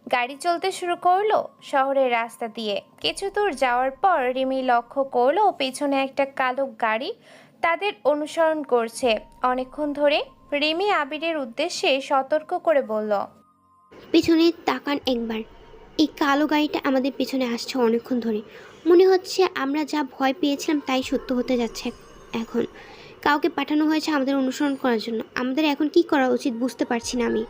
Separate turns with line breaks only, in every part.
গাড়ি চলতে শুরু করলো শহরের রাস্তা দিয়ে। কিছু দূর যাওয়ার পর রিমি লক্ষ্য করলো পেছনে একটা কালো গাড়ি তাদের অনুসরণ করছে অনেকক্ষণ ধরে। রিমি আবিরের উদ্দেশ্যে সতর্ক করে বলল,
পেছনে তাকান একবার। এই কালো গাড়িটা আমাদের পেছনে আসছে অনেকক্ষণ ধরে। মনে হচ্ছে আমরা যা ভয় পেয়েছিলাম তাই সত্য হতে যাচ্ছে। এখন কাউকে পাঠানো হয়েছে আমাদের অনুসরণ করার জন্য। আমাদের এখন কি করা উচিত বুঝতে পারছি না আমি।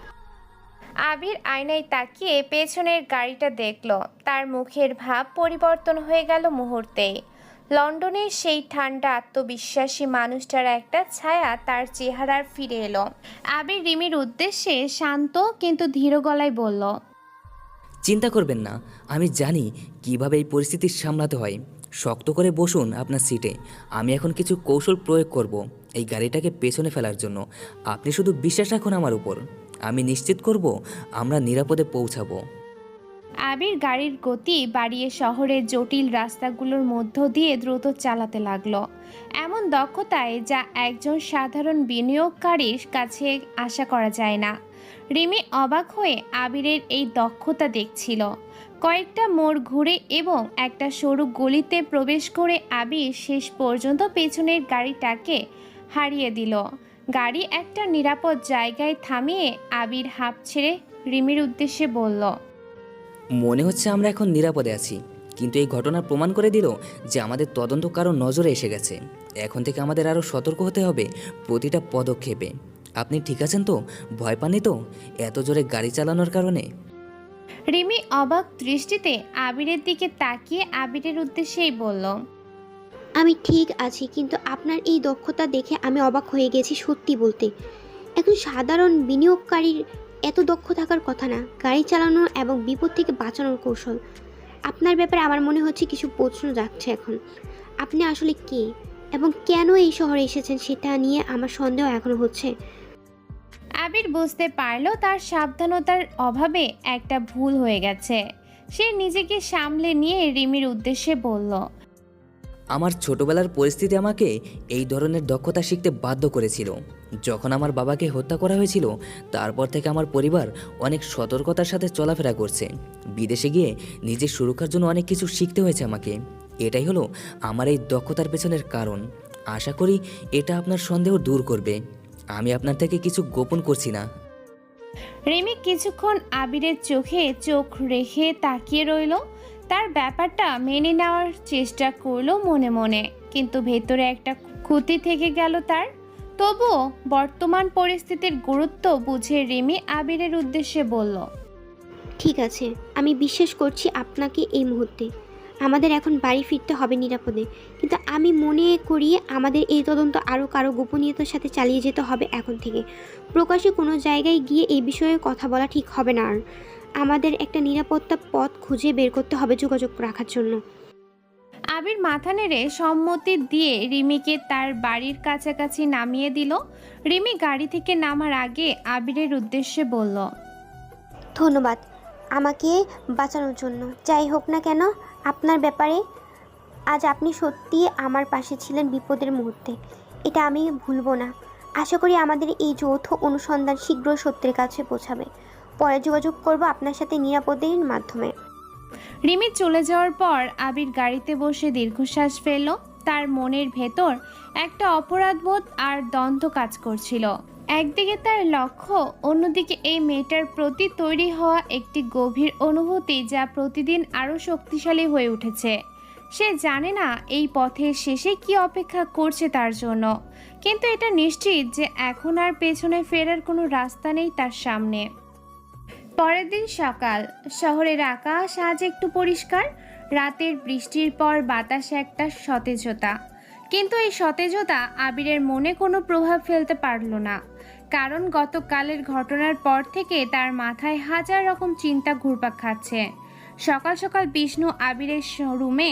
আবির আয়নায় তাকিয়ে পেছনের গাড়িটা দেখলো। তার মুখের ভাব পরিবর্তন হয়ে গেল মুহূর্তেই। লন্ডনের সেই ঠান্ডা আত্মবিশ্বাসী মানুষটার একটা ছায়া তার চেহারার ফিরে এলো। আবির রিমির উদ্দেশ্যে শান্ত কিন্তু ধীর গলায় বলল,
চিন্তা করবেন না, আমি জানি কিভাবে এই পরিস্থিতি সামলাতে হয়। শক্ত করে বসুন আপনার সিটে। আমি এখন কিছু কৌশল প্রয়োগ করব এই গাড়িটাকে পেছনে ফেলার জন্য। আপনি শুধু বিশ্বাস রাখুন আমার উপর। আমি নিশ্চিত করব আমরা নিরাপদে পৌঁছাবো।
আবির গাড়ির গতি বাড়িয়ে শহরের জটিল রাস্তাগুলোর মধ্য দিয়ে দ্রুত চালাতে লাগলো, এমন দক্ষতায় যা একজন সাধারণ বিনিয়োগকারীর কাছে আশা করা যায় না। রিমি অবাক হয়ে আবিরের এই দক্ষতা দেখছিল। কয়েকটা মোড় ঘুরে এবং একটা সরু গলিতে প্রবেশ করে আবির শেষ পর্যন্ত পেছনের গাড়িটাকে হারিয়ে দিল। গাড়ি একটা নিরাপদ জায়গায় থামিয়ে আবির হাঁপ ছেড়ে রিমির উদ্দেশ্যে বলল,
মনে হচ্ছে আমরা এখন নিরাপদে আছি, কিন্তু এই ঘটনা প্রমাণ করে দিল যে আমাদের তদন্ত কারো নজরে এসে গেছে। এখন থেকে আমাদের আরও সতর্ক হতে হবে প্রতিটা পদক্ষেপে। আপনি ঠিক আছেন তো? ভয় পাননি তো এত জোরে গাড়ি চালানোর কারণে?
রিমি অবাক দৃষ্টিতে আবিরের দিকে তাকিয়ে আবিরের উদ্দেশ্যেই বলল,
আমি ঠিক আছি, কিন্তু আপনার এই দক্ষতা দেখে আমি অবাক হয়ে গেছি সত্যি বলতে। একজন সাধারণ বিনিয়োগকারীর এত দক্ষ থাকার কথা না। গাড়ি চালানো এবং বিপদ থেকে বাঁচানোর কৌশল। আপনার ব্যাপারে আমার মনে হচ্ছে কিছু প্রশ্ন জাগছে এখন। আপনি আসলে কে এবং কেন এই শহরে এসেছেন সেটা নিয়ে আমার সন্দেহ এখনো হচ্ছে।
আবির বুঝতে পারল তার সাবধানতার অভাবে একটা ভুল হয়ে গেছে। সে নিজেকে সামলে নিয়ে রিমির উদ্দেশ্যে বলল,
আমার ছোটবেলার পরিস্থিতি আমাকে এই ধরনের দক্ষতা শিখতে বাধ্য করেছিল। যখন আমার বাবাকে হত্যা করা হয়েছিল, তারপর থেকে আমার পরিবার অনেক সতর্কতার সাথে চলাফেরা করছে। বিদেশে গিয়ে নিজের সুরক্ষার জন্য অনেক কিছু শিখতে হয়েছে আমাকে। এটাই হলো আমার এই দক্ষতার পেছনের কারণ। আশা করি এটা আপনার সন্দেহ দূর করবে। আমি আপনার থেকে কিছু গোপন করছি না।
রিমি কিছুক্ষণ আবিরের চোখে চোখ রেখে তাকিয়ে রইল। তার ব্যাপারটা মেনে নেওয়ার চেষ্টা করলো মনে মনে, কিন্তু ভেতরে একটা ক্ষতি থেকে গেল তার। তবুও বর্তমান পরিস্থিতির গুরুত্ব বুঝে রিমি আবিরের উদ্দেশ্যে বলল,
ঠিক আছে, আমি বিশ্বাস করছি আপনাকে এই মুহূর্তে। আমাদের এখন বাড়ি ফিরতে হবে নিরাপদে, কিন্তু আমি মনে করি আমাদের এই তদন্ত আরও কারো গোপনীয়তার সাথে চালিয়ে যেতে হবে এখন থেকে। প্রকাশ্যে কোনো জায়গায় গিয়ে এই বিষয়ে কথা বলা ঠিক হবে না আর। আমাদের একটা নিরাপত্তা পথ খুঁজে বের করতে হবে যোগাযোগ রাখার জন্য।
আবির মাথা নেড়ে সম্মতি দিয়ে রিমিকে তার বাড়ির কাছাকাছি নামিয়ে দিল। রিমি গাড়ি থেকে নামার আগে আবিরের উদ্দেশ্যে বলল,
ধন্যবাদ আমাকে বাঁচানোর জন্য। যাই হোক না কেন, আপনার ব্যাপারে আজ আপনি সত্যি আমার পাশে ছিলেন বিপদের মুহূর্তে। এটা আমি ভুলব না। আশা করি আমাদের এই যৌথ অনুসন্ধান শীঘ্রই সত্যের কাছে পৌঁছাবে। পরে যোগাযোগ করব আপনার সাথে নিরাপদের মাধ্যমে।
রিমি চলে যাওয়ার পর আবির গাড়িতে বসে দীর্ঘশ্বাস ফেলল। তার মনের ভেতর একটা অপরাধবোধ আর দ্বন্দ্ব কাজ করছিল। একদিকে তার লক্ষ্য, অন্যদিকে এই মেয়েটার প্রতি তৈরি হওয়া একটি গভীর অনুভূতি যা প্রতিদিন আরও শক্তিশালী হয়ে উঠেছে। সে জানে না এই পথের শেষে কি অপেক্ষা করছে তার জন্য, কিন্তু এটা নিশ্চিত যে এখন আর পেছনে ফেরার কোনো রাস্তা নেই তার সামনে। পরের দিন সকাল। শহরের আকাশ আজ একটু পরিষ্কার। রাতের বৃষ্টির পর বাতাসে একটা সতেজতা, কিন্তু এই সতেজতা আবিরের মনে কোনো প্রভাব ফেলতে পারল না। কারণ গতকালের ঘটনার পর থেকে তার মাথায় হাজার রকম চিন্তা ঘুরপাক খাচ্ছে। সকাল সকাল বিষ্ণু আবিরের রুমে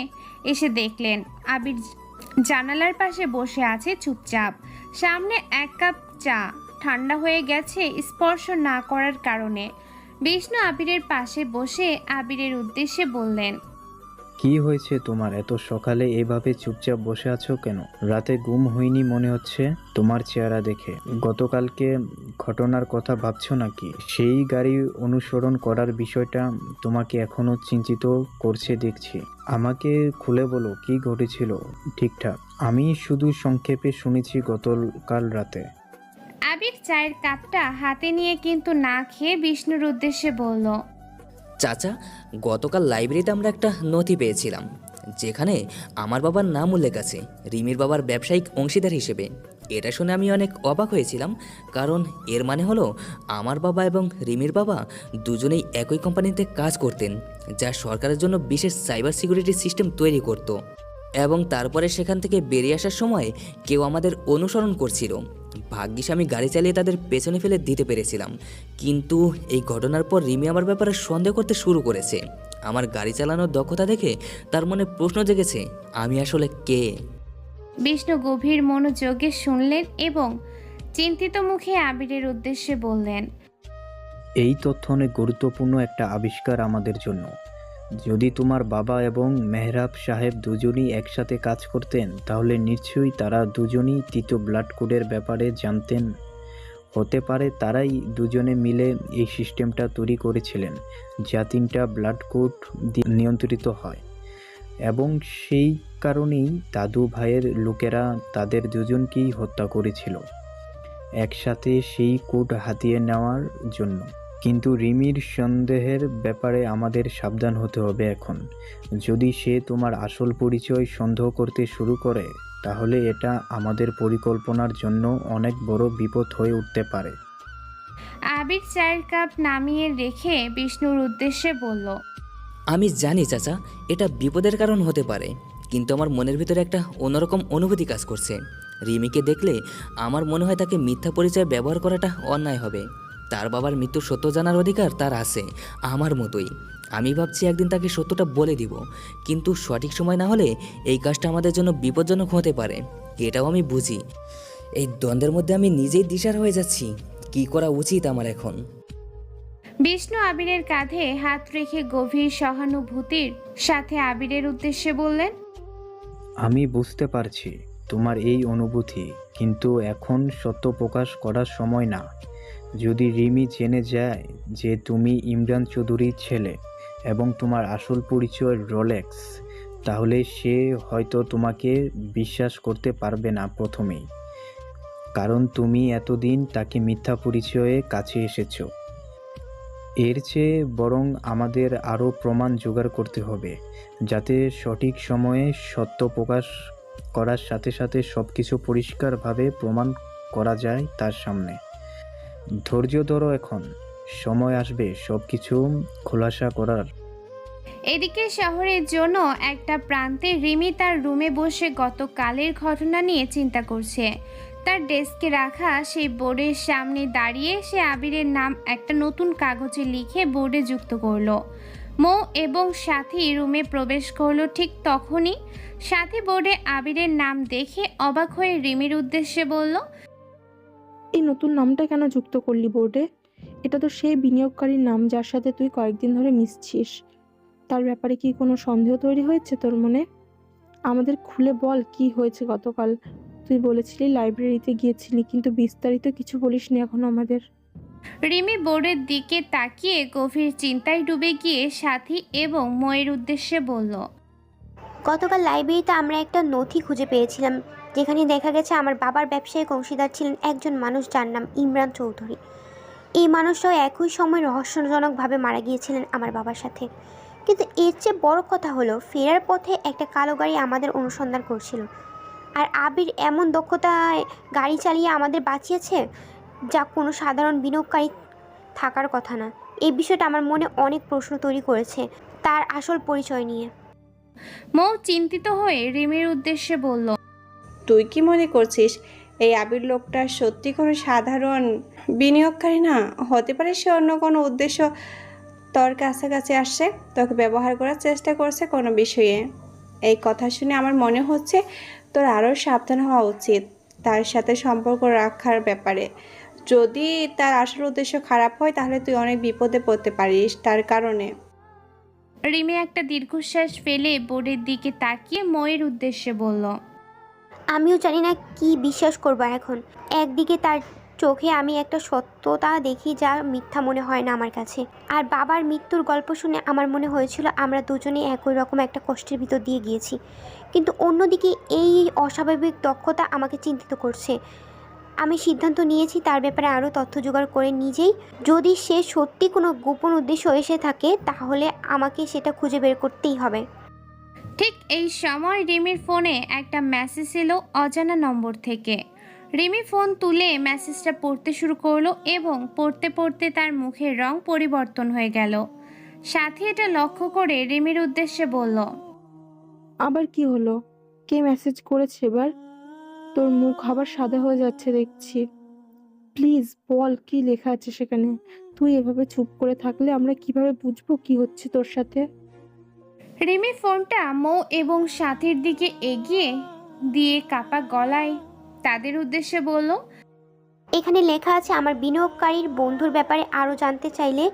এসে দেখলেন আবির জানালার পাশে বসে আছে চুপচাপ। সামনে এক কাপ চা ঠান্ডা হয়ে গেছে স্পর্শ না করার কারণে। বিষ্ণু আবিরের পাশে বসে আবিরের উদ্দেশ্যে বললেন,
কি হয়েছে তোমার? এত সকালে এভাবে চুপচাপ বসে আছো কেন? রাতে ঘুম হয়নি মনে হচ্ছে তোমার চেহারা দেখে। গতকালকে ঘটনার কথা ভাবছো নাকি? সেই গাড়ি অনুসরণ করার বিষয়টা তোমাকে এখনো চিন্তিত করছে দেখছি। আমাকে খুলে বলো কি ঘটেছিল ঠিকঠাক। আমি শুধু সংক্ষেপে শুনেছি গতকাল রাতে।
আবির চায়ের কাপটা হাতে নিয়ে কিন্তু না খেয়ে বিষ্ণুর উদ্দেশ্যে বলল,
চাচা, গতকাল লাইব্রেরিতে আমরা একটা নথি পেয়েছিলাম যেখানে আমার বাবার নাম উল্লেখ আছে রিমির বাবার ব্যবসায়িক অংশীদার হিসেবে। এটা শুনে আমি অনেক অবাক হয়েছিলাম, কারণ এর মানে হলো আমার বাবা এবং রিমির বাবা দুজনেই একই কোম্পানিতে কাজ করতেন, যা সরকারের জন্য বিশেষ সাইবার সিকিউরিটি সিস্টেম তৈরি করত। এবং তারপরে সেখান থেকে বেরিয়ে আসার সময় কেউ আমাদের অনুসরণ করছিল। ভাগ্যিস আমি গাড়ি চালিয়ে তাদের পেছনে ফেলে দিতে পেরেছিলাম, কিন্তু এই ঘটনার পর রিমি আমার ব্যাপারে সন্দেহ করতে শুরু করেছে। আমার গাড়ি চালানোর দক্ষতা দেখে তার মনে প্রশ্ন জেগেছে আমি আসলে কে।
বিষ্ণু গভীর মনোযোগে শুনলেন এবং চিন্তিত মুখে আবিরের উদ্দেশ্যে বললেন,
এই তথ্য অনেক গুরুত্বপূর্ণ একটা আবিষ্কার আমাদের জন্য। যদি তোমার বাবা এবং মেহরাব সাহেব দুজনই একসাথে কাজ করতেন, তাহলে নিশ্চয়ই তারা দুজনই তৃতীয় ব্লাড কোডের ব্যাপারে জানতেন। হতে পারে তারাই দুজনে মিলে এই সিস্টেমটা তৈরি করেছিলেন, যা 3টা ব্লাড কোড দিয়ে নিয়ন্ত্রিত হয়। এবং সেই কারণেই দাদু ভাইয়ের লোকেরা তাদের দুজনকেই হত্যা করেছিল একসাথে সেই কোড হাতিয়ে নেওয়ার জন্য। কিন্তু রিমির সন্দেহের ব্যাপারে আমাদের সাবধান হতে হবে এখন। যদি সে তোমার আসল পরিচয় সন্দেহ করতে শুরু করে, তাহলে এটা আমাদের পরিকল্পনার জন্য অনেক বড় বিপদ হয়ে উঠতে পারে।
আবির চায়ের কাপ নামিয়ে রেখে বিষ্ণুর উদ্দেশ্যে বলল,
আমি জানি চাচা, এটা বিপদের কারণ হতে পারে, কিন্তু আমার মনের ভিতরে একটা অন্যরকম অনুভূতি কাজ করছে। রিমিকে দেখলে আমার মনে হয় তাকে মিথ্যা পরিচয় ব্যবহার করাটা অন্যায় হবে। তার বাবার মৃত্যুর সত্য জানার অধিকার তার আছে, আমার মতোই। আমি ভাবছি একদিন তাকে সত্যটা বলে দিব, কিন্তু সঠিক সময় না হলে এই কাজটা আমাদের জন্য বিপজ্জনক হতে পারে। এটাও আমি বুঝি। এই দ্বন্দ্বের মধ্যে আমি নিজেই দিশার হয়ে যাচ্ছি, কি করা উচিত আমার এখন।
বিষ্ণু আবিরের কাঁধে হাত রেখে গভীর সহানুভূতির সাথে আবিরের উদ্দেশ্যে বললেন,
আমি বুঝতে পারছি তোমার এই অনুভূতি, কিন্তু এখন সত্য প্রকাশ করার সময় না। যদি রিমি জেনে যায় যে তুমি ইমরান চৌধুরীর ছেলে এবং তোমার আসল পরিচয় রোলেক্স, তাহলে সে হয়তো তোমাকে বিশ্বাস করতে পারবে না প্রথমেই, কারণ তুমি এতদিন তাকে মিথ্যা পরিচয়ে কাছে এসেছো। এর চেয়ে বরং আমাদের আরও প্রমাণ জোগাড় করতে হবে, যাতে সঠিক সময়ে সত্য প্রকাশ করার সাথে সাথে সব কিছু পরিষ্কারভাবে প্রমাণ করা যায় তার সামনে। ধৈর্য ধরো, এখন সময় আসবে সব কিছু খোলাসা করার।
এদিকে শহরের জন্য একটা প্রান্তে রিমি তার রুমে বসে গতকালের ঘটনা নিয়ে চিন্তা করছে। তার ডেস্কে রাখা সেই বোর্ডের সামনে দাঁড়িয়ে সে আবিরের নাম একটা নতুন কাগজে লিখে বোর্ডে যুক্ত করলো। মৌ এবং সাথী রুমে প্রবেশ করলো ঠিক তখনই। সাথী বোর্ডে আবিরের নাম দেখে অবাক হয়ে রিমির উদ্দেশ্যে বলল,
এই নতুন নামটা কেন যুক্ত করলি বোর্ডে? এটা তো সেই বিনিয়োগকারীর নাম যার সাথে তুই কয়েকদিন ধরে মিশছিস। তার ব্যাপারে কি কোনো সন্দেহ তৈরি হয়েছে তোর মনে? আমাদের খুলে বল কি হয়েছে গতকাল। তুই বলেছিলি লাইব্রেরিতে গিয়েছিলি, কিন্তু বিস্তারিত কিছু বলিসনি এখনো আমাদের।
রিমি বোর্ডের দিকে তাকিয়ে গভীর চিন্তায় ডুবে গিয়ে সাথী এবং ময়ের উদ্দেশ্যে বলল,
গতকাল লাইব্রেরিতে আমরা একটা নথি খুঁজে পেয়েছিলাম, যেখানে দেখা গেছে আমার বাবার ব্যবসায়িক অংশীদার ছিলেন একজন মানুষ যার নাম ইমরান চৌধুরী। এই মানুষটাও একই সময় রহস্যজনকভাবে মারা গিয়েছিলেন আমার বাবার সাথে। কিন্তু এর চেয়ে বড় কথা হলো, ফেরার পথে একটা কালো গাড়ি আমাদের অনুসন্ধান করছিল, আর আবির এমন দক্ষতায় গাড়ি চালিয়ে আমাদের বাঁচিয়েছে যা কোনো সাধারণ বিনিয়োগকারী থাকার কথা না। এই বিষয়টা আমার মনে অনেক প্রশ্ন তৈরি করেছে তার আসল পরিচয় নিয়ে।
মৌ চিন্তিত হয়ে রিমির উদ্দেশ্যে বলল,
তুই কি মনে করছিস এই আবির লোকটা সত্যি কোনো সাধারণ বিনিয়োগকারী না? হতে পারে সে অন্য কোনো উদ্দেশ্য তোর কাছাকাছি আসছে, তোকে ব্যবহার করার চেষ্টা করছে কোনো বিষয়ে। এই কথা শুনে আমার মনে হচ্ছে তোর আরও সাবধান হওয়া উচিত তার সাথে সম্পর্ক রাখার ব্যাপারে। যদি তার আসল উদ্দেশ্য খারাপ হয় তাহলে তুই অনেক বিপদে পড়তে পারিস তার কারণে।
রিমি একটা দীর্ঘশ্বাস ফেলে বোর্ডের দিকে তাকিয়ে ময়ের উদ্দেশ্যে বলল,
আমিও জানি না কি বিশ্বাস করবো এখন। একদিকে তার চোখে আমি একটা সত্যতা দেখি যা মিথ্যা মনে হয় না আমার কাছে, আর বাবার মৃত্যুর গল্প শুনে আমার মনে হয়েছিল আমরা দুজনেই একই রকম একটা কষ্টের ভিতর দিয়ে গিয়েছি। কিন্তু অন্যদিকে এই অস্বাভাবিক দক্ষতা আমাকে চিন্তিত করছে। আমি সিদ্ধান্ত নিয়েছি তার ব্যাপারে আরও তথ্য জোগাড় করে নিজেই, যদি সে সত্যি কোনো গোপন উদ্দেশ্য এসে থাকে তাহলে আমাকে সেটা খুঁজে বের করতেই হবে।
ঠিক এই সময় রিমির ফোনে একটা মেসেজ এলো অজানা নম্বর থেকে। রিমি ফোন তুলে মেসেজটা পড়তে শুরু করলো এবং পড়তে পড়তে তার মুখের রং পরিবর্তন হয়ে গেল। সাথী এটা লক্ষ্য করে রিমির উদ্দেশ্যে বলল,
আবার কি হলো? কে মেসেজ করেছে এবার? তোর মুখ আবার সাদা হয়ে যাচ্ছে দেখছি। প্লিজ বল কি লেখা আছে সেখানে। তুই এভাবে চুপ করে থাকলে আমরা কিভাবে বুঝবো কি হচ্ছে তোর সাথে?
রিমি ফোনটা মৌ এবং সাথীর দিকে এগিয়ে দিয়ে কাপা গলায় তাদের উদ্দেশ্যে বলল,
এখানে লেখা আছে আমার বিনিয়োগকারীর বন্ধুর ব্যাপারে আরও জানতে চাইলে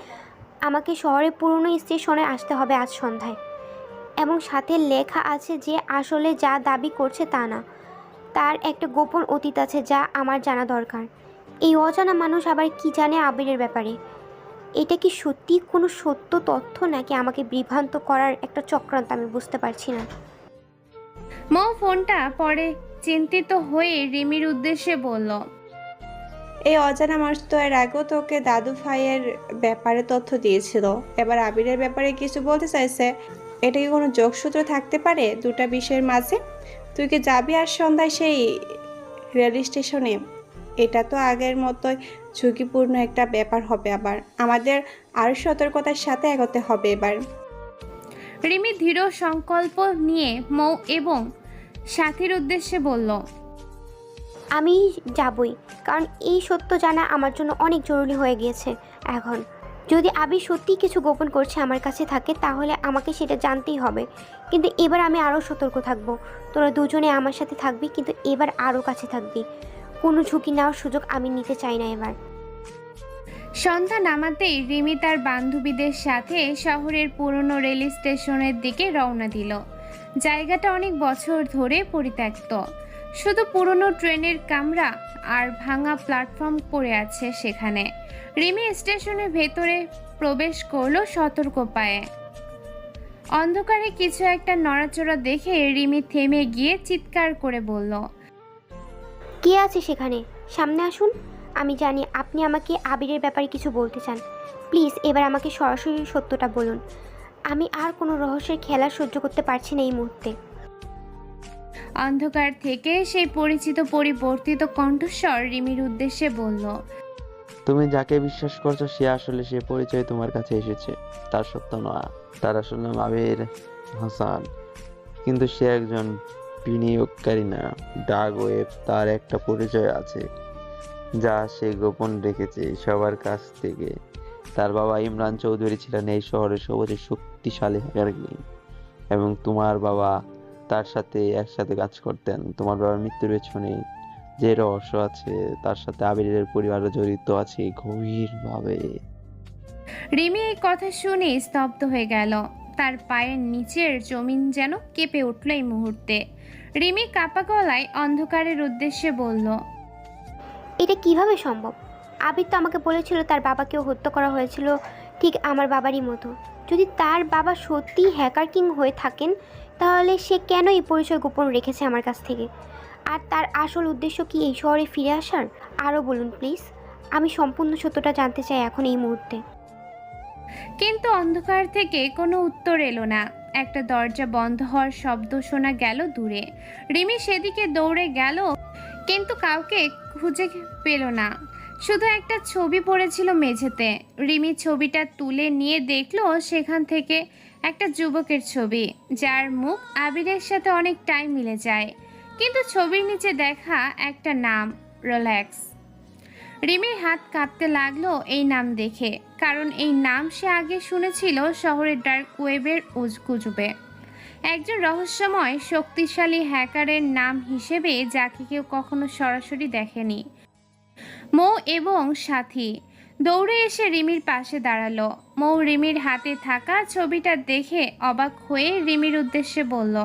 আমাকে শহরের পুরনো স্টেশনে আসতে হবে আজ সন্ধ্যায়। এবং সাথে লেখা আছে যে আসলে যা দাবি করছে তা না, তার একটা গোপন অতীত আছে যা আমার জানা দরকার। এই অজানা মানুষ আবার কি জানে আবিরের ব্যাপারে? এটা কি সত্যি কোনো সত্য তথ্য নাকি আমাকে বিভ্রান্ত করার একটা চক্রান্ত? আমি বুঝতে পারছি না।
মৌ ফোনটা পরে চিন্তিত হয়ে রিমির উদ্দেশ্যে বলল,
এই অজানা মানুষ তো এর আগেও তোকে দাদু ভাইয়ের ব্যাপারে তথ্য দিয়েছিল, এবার আবিরের ব্যাপারে কিছু বলতে চাইছে। এটা কি কোনো যোগসূত্র থাকতে পারে দুটা বিষয়ের মাঝে? তুই কি যাবি আজ সন্ধ্যায় সেই রেল স্টেশনে? এটা তো আগের মতোই ঝুঁকিপূর্ণ একটা ব্যাপার হবে। আবার আমাদের আরও সতর্কতার সাথে এগোতে হবে এবার।
রিমি দৃঢ় সংকল্প নিয়ে মৌ এবং সাথীর উদ্দেশ্যে বলল,
আমি যাবই, কারণ এই সত্য জানা আমার জন্য অনেক জরুরি হয়ে গিয়েছে এখন। যদি আবির সত্যিই কিছু গোপন করছে আমার কাছে থাকে তাহলে আমাকে সেটা জানতেই হবে। কিন্তু এবার আমি আরও সতর্ক থাকবো। তোরা দুজনে আমার সাথে থাকবি, কিন্তু এবার আরও কাছে থাকবি। কোনো ঝুঁকি নেওয়ার সুযোগ আমি নিতে চাই না এবার।
সন্ধ্যা নামাতেই রিমি তার বান্ধবীদের সাথে শহরের পুরনো রেল স্টেশনের দিকে রওনা দিল। জায়গাটা অনেক বছর ধরে পরিত্যক্ত, শুধু পুরনো ট্রেনের কামরা আর ভাঙা প্ল্যাটফর্ম পড়ে আছে সেখানে। রিমি স্টেশনের ভেতরে প্রবেশ করলো সতর্ক পায়ে। অন্ধকারে কিছু একটা নড়াচড়া দেখে রিমি থেমে গিয়ে চিৎকার করে বলল,
কে আছে সেখানে? সামনে আসুন। আমি জানি আপনি আমাকে আবিরের ব্যাপারে কিছু বলতে চান। প্লিজ এবার আমাকে সরাসরি সত্যটা বলুন। আমি আর কোনো রহস্যের খেলা সহ্য করতে পারছি না এই মুহূর্তে।
অন্ধকার থেকে সেই পরিচিত পরিবর্তিত কণ্ঠস্বর রিমির উদ্দেশ্যে বলল,
তুমি যাকে বিশ্বাস করছো সে পরিচয় তোমার কাছে এসেছে। তার সত্য নয়, তার আসল নাম আবির হাসান, কিন্তু সে একজন বিনিয়োগকারী না। ডার্ক ওয়েব তার একটা পরিচয় আছে যা সে গোপন রেখেছে সবার কাছ থেকে। তার বাবা ইমরান চৌধুরী ছিলেন এই শহরের সবচেয়ে শক্তিশালী হ্যাকার কিং, এবং তোমার বাবা তার সাথে একসাথে কাজ করতেন। তোমার বাবার মৃত্যুর পেছনে যে রহস্য আছে তার সাথে আবিরের পরিবারও জড়িত আছে গভীরভাবে।
রিমি এই কথা শুনে স্তব্ধ হয়ে গেল। তার পায়ের নিচের জমিন যেন কেঁপে উঠল এই মুহূর্তে। রিমি কাপা গলায় অন্ধকারের উদ্দেশ্যে বলল,
এটা কিভাবে সম্ভব? আবির তো আমাকে বলেছিল তার বাবাকেও হত্যা করা হয়েছিল ঠিক আমার বাবারই মতো। যদি তার বাবা সত্যিই হ্যাকার কিং হয়ে থাকেন তাহলে সে কেন এই পরিচয় গোপন রেখেছে আমার কাছ থেকে? আর তার আসল উদ্দেশ্য কি এই শহরে ফিরে আসার? আরও বলুন প্লিজ, আমি সম্পূর্ণ সত্যটা জানতে চাই এখন এই মুহূর্তে।
কিন্তু অন্ধকার থেকে কোনো উত্তর এলো না। একটা দরজা বন্ধ হওয়ার শব্দ শোনা গেল দূরে। রিমি সেদিকে দৌড়ে গেল, কিন্তু কাউকে খুঁজে পেল না। শুধু একটা ছবি পড়েছিল মেঝেতে। রিমি ছবিটা তুলে নিয়ে দেখলো সেখান থেকে একটা যুবকের ছবি, যার মুখ আবিরের সাথে অনেকটাই মিলে যায়। কিন্তু ছবির নিচে দেখা একটা নাম, রিল্যাক্স। রিমির হাত কাঁপতে লাগলো এই নাম দেখে, কারণ এই নাম সে আগে শুনেছিল শহরের ডার্ক ওয়েবের গুজবে। একজন রহস্যময় শক্তিশালী হ্যাকারের নাম হিসেবে, যাকে কেউ কখনো সরাসরি দেখেনি। মৌ এবং সাথী দৌড়ে এসে রিমির পাশে দাঁড়ালো। মৌ রিমির হাতে থাকা ছবিটা দেখে অবাক হয়ে রিমির উদ্দেশ্যে বলল,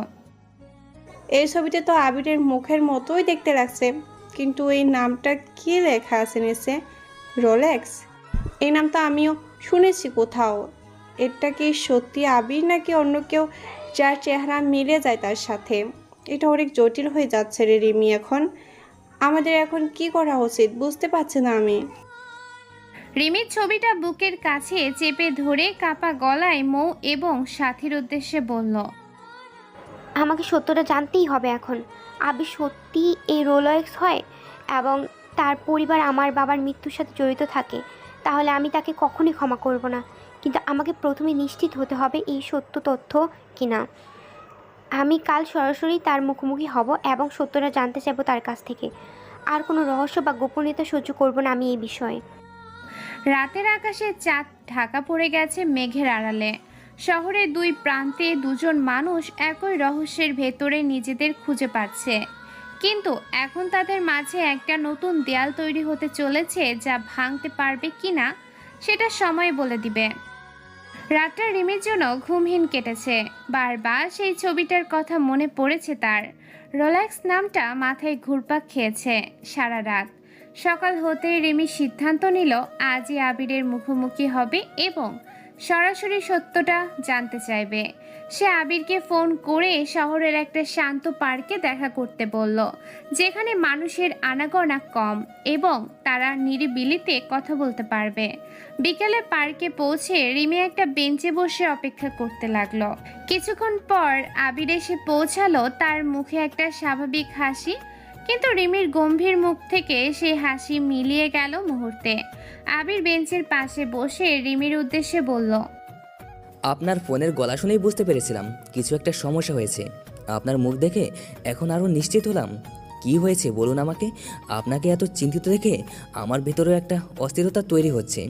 এই ছবিতে তো আবিরের মুখের মতোই দেখতে লাগছে, কিন্তু এই নামটা কি লেখা আছে নিচে? রোলেক্স? এই নামটা আমিও শুনেছি কোথাও। এটা কি সত্যি আবির নাকি অন্য কেউ যার চেহারা মিলে যায় তার সাথে? এটা অনেক জটিল হয়ে যাচ্ছে রে রিমি। আমাদের এখন কি করা উচিত বুঝতে পারছি না আমি।
রিমির ছবিটা বুকের কাছে চেপে ধরে কাপা গলায় মৌ এবং সাথীর উদ্দেশ্যে বলল,
আমাকে সত্যটা জানতেই হবে এখন। আবির সত্যি এই রোলেক্স হয় এবং তার পরিবার আমার বাবার মৃত্যুর সাথে জড়িত থাকে, তাহলে আমি তাকে কখনই ক্ষমা করব না। কিন্তু আমাকে প্রথমে নিশ্চিত হতে হবে এই সত্য তথ্য কিনা। আমি কাল সরাসরি তার মুখোমুখি হব এবং সত্যটা জানতে চাইব তার কাছ থেকে। আর কোনো রহস্য বা গোপনীয়তা সহ্য করব না আমি এই বিষয়ে।
রাতের আকাশে চাঁদ ঢাকা পড়ে গেছে মেঘের আড়ালে। শহরের দুই প্রান্তে দুজন মানুষ একই রহস্যের ভেতরে নিজেদের খুঁজে পাচ্ছে, কিন্তু এখন তাদের মাঝে একটা নতুন দেয়াল তৈরি হতে চলেছে, যা ভাঙতে পারবে কিনা সেটা সময় বলে দিবে। রাতটা রিমির জন্য ঘুমহীন কেটেছে। বারবার সেই ছবিটার কথা মনে পড়েছে তার। রোলেক্স নামটা মাথায় ঘুরপাক খেয়েছে সারা রাত। সকাল হতেই রিমি সিদ্ধান্ত নিল আজই আবিরের মুখোমুখি হবে এবং সরাসরি সত্যটা জানতে চাইবে। সে আবিরকে ফোন করে শহরের একটা শান্ত পার্কে দেখা করতে বলল, যেখানে মানুষের আনাগোনা কম এবং তারা নিরিবিলিতে কথা বলতে পারবে। বিকেলে পার্কে পৌঁছে রিমি একটা বেঞ্চে বসে অপেক্ষা করতে লাগলো। কিছুক্ষণ পর আবির এসে পৌঁছালো, তার মুখে একটা স্বাভাবিক হাসি, কিন্তু রিমির গম্ভীর মুখ থেকে সেই হাসি মিলিয়ে গেল মুহূর্তে। আবির বেঞ্চের পাশে বসে রিমির উদ্দেশ্যে বলল,
আপনার ফোনের গলা শুনেই বুঝতে পেরেছিলাম কিছু একটা সমস্যা হয়েছে। আপনার মুখ দেখে এখন আরও নিশ্চিত হলাম। কি হয়েছে বলুন আমাকে। আপনাকে এত চিন্তিত দেখে আমার ভেতরেও একটা অস্থিরতা তৈরি হচ্ছে।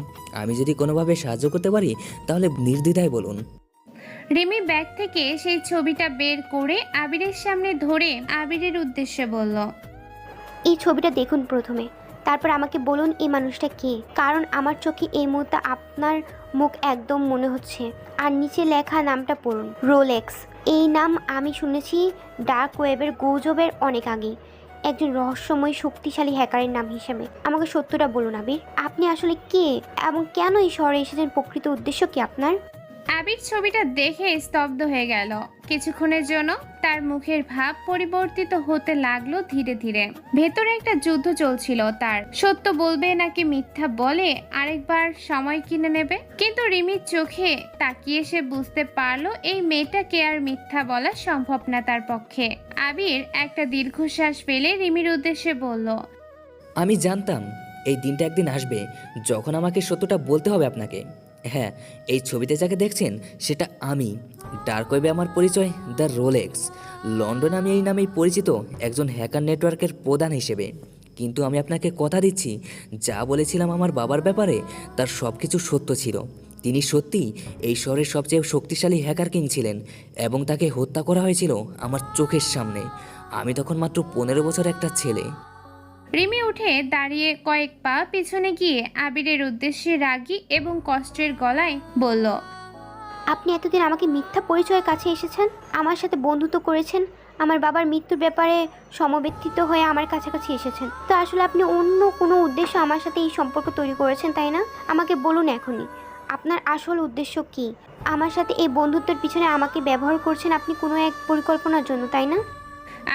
আমি যদি কোনোভাবে সাহায্য করতে পারি তাহলে নির্দ্বিধায় বলুন।
রিমি ব্যাগ থেকে সেই ছবিটা বের করে আবিরের সামনে ধরে আবিরের উদ্দেশ্যে বলল,
এই ছবিটা দেখুন প্রথমে, তারপর আমাকে বলুন এই মানুষটা কে। কারণ আমার চোখে এই মুহূর্তে আপনার মুখ একদম মনে হচ্ছে। আর নিচে লেখা নামটা পড়ুন, রোলেক্স। এই নাম আমি শুনেছি ডার্ক ওয়েবের গুজবের অনেক আগেই, একজন রহস্যময় শক্তিশালী হ্যাকারের নাম হিসেবে। আমাকে সত্যটা বলুন আবির, আপনি আসলে কে এবং কেন এই শহরে এসেছেন? প্রকৃত উদ্দেশ্য কি আপনার?
আবির ছবিটা দেখে স্তব্ধ হয়ে গেল। কিছুক্ষণের জন্য তার মুখের ভাব পরিবর্তিত হতে লাগলো ধীরে ধীরে। ভেতরে একটা যুদ্ধ চলছিল তার। সত্য বলবে নাকি মিথ্যা বলে আরেকবার সময় কিনে নেবে। কিন্তু রিমির চোখে তাকিয়ে সে বুঝতে পারলো এই মেয়েটাকে আর মিথ্যা বলা সম্ভব না তার পক্ষে। আবির একটা দীর্ঘশ্বাস ফেলে রিমির উদ্দেশ্যে বলল,
আমি জানতাম এই দিনটা একদিন আসবে যখন আমাকে সত্যটা বলতে হবে আপনাকে। হ্যাঁ, এই ছবিতে যাকে দেখছেন সেটা আমি। ডার্ক ওয়েবে আমার পরিচয় দ্য রোলেক্স। লন্ডনে আমি এই নামেই পরিচিত একজন হ্যাকার নেটওয়ার্কের প্রধান হিসেবে। কিন্তু আমি আপনাকে কথা দিচ্ছি, যা বলেছিলাম আমার বাবার ব্যাপারে তার সব কিছু সত্য ছিল। তিনি সত্যিই এই শহরের সবচেয়ে শক্তিশালী হ্যাকার কিং ছিলেন এবং তাকে হত্যা করা হয়েছিল আমার চোখের সামনে। আমি তখন মাত্র 15 বছর একটা ছেলে।
রিমি উঠে দাঁড়িয়ে কয়েক পা পিছনে গিয়ে আবিরের উদ্দেশ্যে রাগী এবং কষ্টের গলায় বলল,
আপনি এতদিন আমাকে মিথ্যা পরিচয়ের কাছে এসেছেন, আমার সাথে বন্ধুত্ব করেছেন, আমার বাবার মৃত্যুর ব্যাপারে সমব্যথিত হয়ে আমার কাছাকাছি এসেছেন। তো আসলে আপনি অন্য কোনো উদ্দেশ্য আমার সাথে এই সম্পর্ক তৈরি করেছেন, তাই না? আমাকে বলুন এখনই আপনার আসল উদ্দেশ্য কি। আমার সাথে এই বন্ধুত্বের পিছনে আমাকে ব্যবহার করছেন আপনি কোনো এক পরিকল্পনার জন্য, তাই না?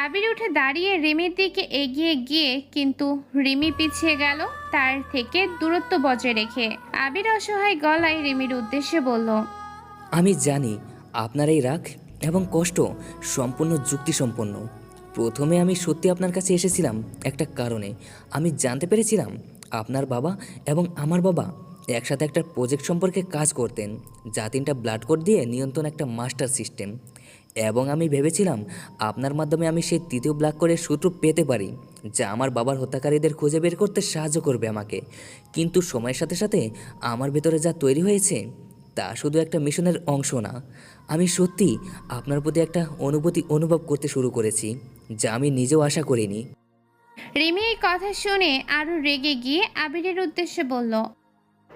আবির উঠে দাঁড়িয়ে রিমির দিকে এগিয়ে গিয়ে কিন্তু রিমি পিছিয়ে গেল তার থেকে দূরত্ব বজায় রেখে। আবির অসহায় গলায় রিমির উদ্দেশ্যে বলল,
আমি জানি আপনার এই রাগ এবং কষ্ট সম্পূর্ণ যুক্তিসম্পন্ন। প্রথমে আমি সত্যি আপনার কাছে এসেছিলাম একটা কারণে। আমি জানতে পেরেছিলাম আপনার বাবা এবং আমার বাবা একসাথে একটা প্রজেক্ট সম্পর্কে কাজ করতেন, যা 3টা ব্লাড কোড দিয়ে নিয়ন্ত্রণ একটা মাস্টার সিস্টেম। এবং আমি ভেবেছিলাম আপনার মাধ্যমে আমি সেই 3য় ব্লাড কোডের সূত্র পেতে পারি, যা আমার বাবার হত্যাকারীদের খুঁজে বের করতে সাহায্য করবে আমাকে। কিন্তু সময়ের সাথে সাথে আমার ভেতরে যা তৈরি হয়েছে তা শুধু একটা মিশনের অংশ না। আমি সত্যি আপনার প্রতি একটা অনুভূতি অনুভব করতে শুরু করেছি, যা আমি নিজেও আশা করিনি।
রিমি এই কথা শুনে আরো রেগে গিয়ে আবিরের উদ্দেশ্যে বলল,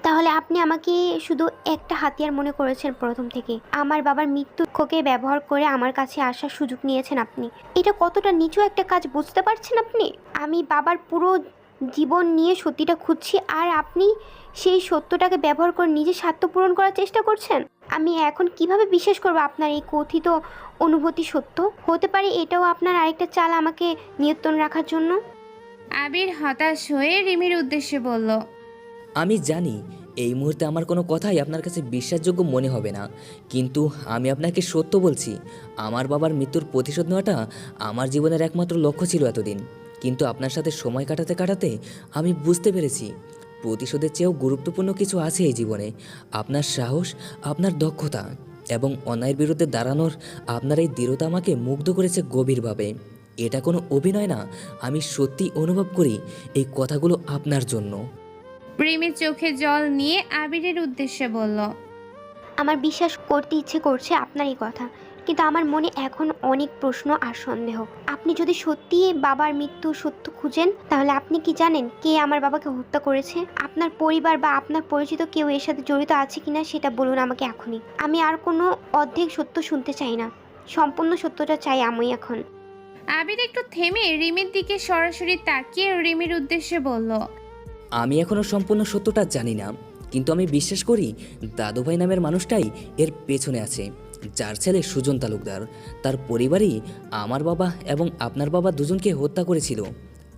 তাহলে আপনি আমাকে শুধু একটা হাতিয়ার মনে করেছেন প্রথম থেকে। আমার বাবার মৃত্যুকে ব্যবহার করে আমার কাছে আসার সুযোগ নিয়েছেন আপনি। এটা কতটা নিচু একটা কাজ বুঝতে পারছেন আপনি? আমি বাবার পুরো জীবন নিয়ে সত্যিটা খুঁজছি, আর আপনি সেই সত্যটাকে ব্যবহার করে নিজের স্বার্থ পূরণ করার চেষ্টা করছেন। আমি এখন কিভাবে বিশ্বাস করবো আপনার এই কথিত অনুভূতি সত্য হতে পারে? এটাও আপনার আরেকটা চাল আমাকে নিয়ন্ত্রণ রাখার জন্য।
আবির হতাশ হয়ে রিমির উদ্দেশ্যে বলল,
আমি জানি এই মুহূর্তে আমার কোনো কথাই আপনার কাছে বিশ্বাসযোগ্য মনে হবে না, কিন্তু আমি আপনাকে সত্য বলছি। আমার বাবার মৃত্যুর প্রতিশোধ নেওয়াটা আমার জীবনের একমাত্র লক্ষ্য ছিল এতদিন, কিন্তু আপনার সাথে সময় কাটাতে কাটাতে আমি বুঝতে পেরেছি প্রতিশোধের চেয়েও গুরুত্বপূর্ণ কিছু আছে এই জীবনে। আপনার সাহস, আপনার দক্ষতা এবং অন্যায়ের বিরুদ্ধে দাঁড়ানোর আপনার এই দৃঢ়তা আমাকে মুগ্ধ করেছে গভীরভাবে। এটা কোনো অভিনয় না, আমি সত্যি অনুভব করি এই কথাগুলো আপনার জন্য।
রিমি চোখে জল নিয়ে আবিরের উদ্দেশ্যে বলল,
আমার বিশ্বাস করতে ইচ্ছে করছে আপনার এই কথা, কিন্তু আমার মনে এখন অনেক প্রশ্ন আর সন্দেহ। আপনি যদি সত্যি বাবার মৃত্যু সত্য খুঁজেন, তাহলে আপনি কি জানেন কে আমার বাবাকে হত্যা করেছে? আপনার পরিবার বা আপনার পরিচিত কেউ এর সাথে জড়িত আছে কিনা সেটা বলুন আমাকে এখনই। আমি আর কোনো অর্ধেক সত্য শুনতে চাই না, সম্পূর্ণ সত্যটা চাই আমি এখন।
আবির একটু থেমে রিমির দিকে সরাসরি তাকিয়ে রিমির উদ্দেশ্যে বলল,
আমি এখনও সম্পূর্ণ সত্যটা জানি না, কিন্তু আমি বিশ্বাস করি দাদুভাই নামের মানুষটাই এর পেছনে আছে, যার ছেলে সুজন তালুকদার। তার পরিবারই আমার বাবা এবং আপনার বাবা দুজনকে হত্যা করেছিল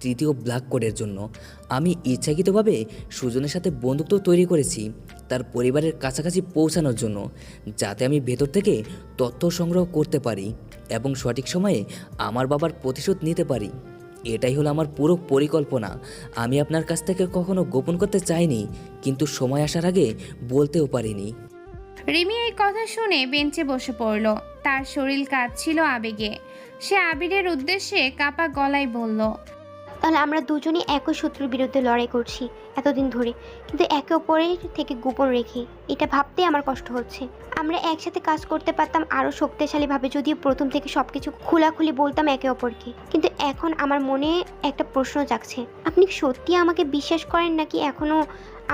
তৃতীয় ব্ল্যাক কোডের জন্য। আমি ইচ্ছাকৃতভাবে সুজনের সাথে বন্ধুত্ব তৈরি করেছি তার পরিবারের কাছাকাছি পৌঁছানোর জন্য, যাতে আমি ভেতর থেকে তথ্য সংগ্রহ করতে পারি এবং সঠিক সময়ে আমার বাবার প্রতিশোধ নিতে পারি। এটাই হলো আমার পুরো পরিকল্পনা। আমি আপনার কাছ থেকে কখনো গোপন করতে চাইনি, কিন্তু সময় আসার আগে বলতেও পারিনি।
রিমি এই কথা শুনে বেঞ্চে বসে পড়ল। তার শরীর কাঁপছিল আবেগে। সে আবিরের উদ্দেশ্যে কাপা গলায় বলল,
তাহলে আমরা দুজনই একই শত্রুর বিরুদ্ধে লড়াই করছি এতদিন ধরে, কিন্তু একে অপরের থেকে গোপন রেখে। এটা ভাবতেই আমার কষ্ট হচ্ছে। আমরা একসাথে কাজ করতে পারতাম আরও শক্তিশালীভাবে যদি প্রথম থেকে সব কিছু খোলাখুলি বলতাম একে অপরকে। কিন্তু এখন আমার মনে একটা প্রশ্ন জাগছে, আপনি সত্যি আমাকে বিশ্বাস করেন নাকি এখনও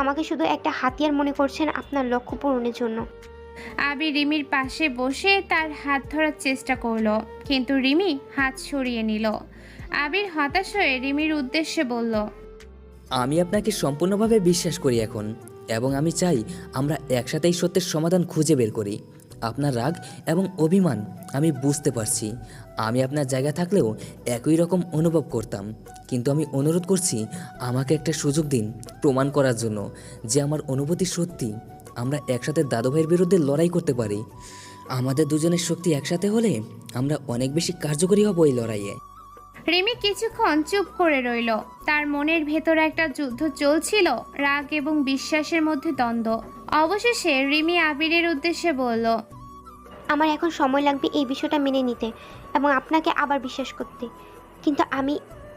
আমাকে শুধু একটা হাতিয়ার মনে করছেন আপনার লক্ষ্য পূরণের জন্য?
আবির রিমির পাশে বসে তার হাত ধরার চেষ্টা করলো, কিন্তু রিমি হাত সরিয়ে নিল। আবির হতাশ হয়ে রিমির উদ্দেশ্যে বলল,
আমি আপনাকে সম্পূর্ণভাবে বিশ্বাস করি এখন, এবং আমি চাই আমরা একসাথেই সত্যের সমাধান খুঁজে বের করি। আপনার রাগ এবং অভিমান আমি বুঝতে পারছি। আমি আপনার জায়গা থাকলেও একই রকম অনুভব করতাম, কিন্তু আমি অনুরোধ করছি আমাকে একটা সুযোগ দিন প্রমাণ করার জন্য যে আমার অনুভূতি সত্যি। আমরা একসাথে দাদুভাইয়ের বিরুদ্ধে লড়াই করতে পারি। আমাদের দুজনের শক্তি একসাথে হলে আমরা অনেক বেশি কার্যকরী হব এই লড়াইয়ে।
রিমি কিছুক্ষণ চুপ করে রইল। তার মনের ভেতর একটা যুদ্ধ চলছিল, রাগ এবং বিশ্বাসের মধ্যে দ্বন্দ্ব। অবশেষে রিমি আবিরের উদ্দেশ্যে বলল,
আমার এখন সময় লাগবে এই বিষয়টা মেনে নিতে এবং আপনাকে আবার বিশ্বাস করতে, কিন্তু আমি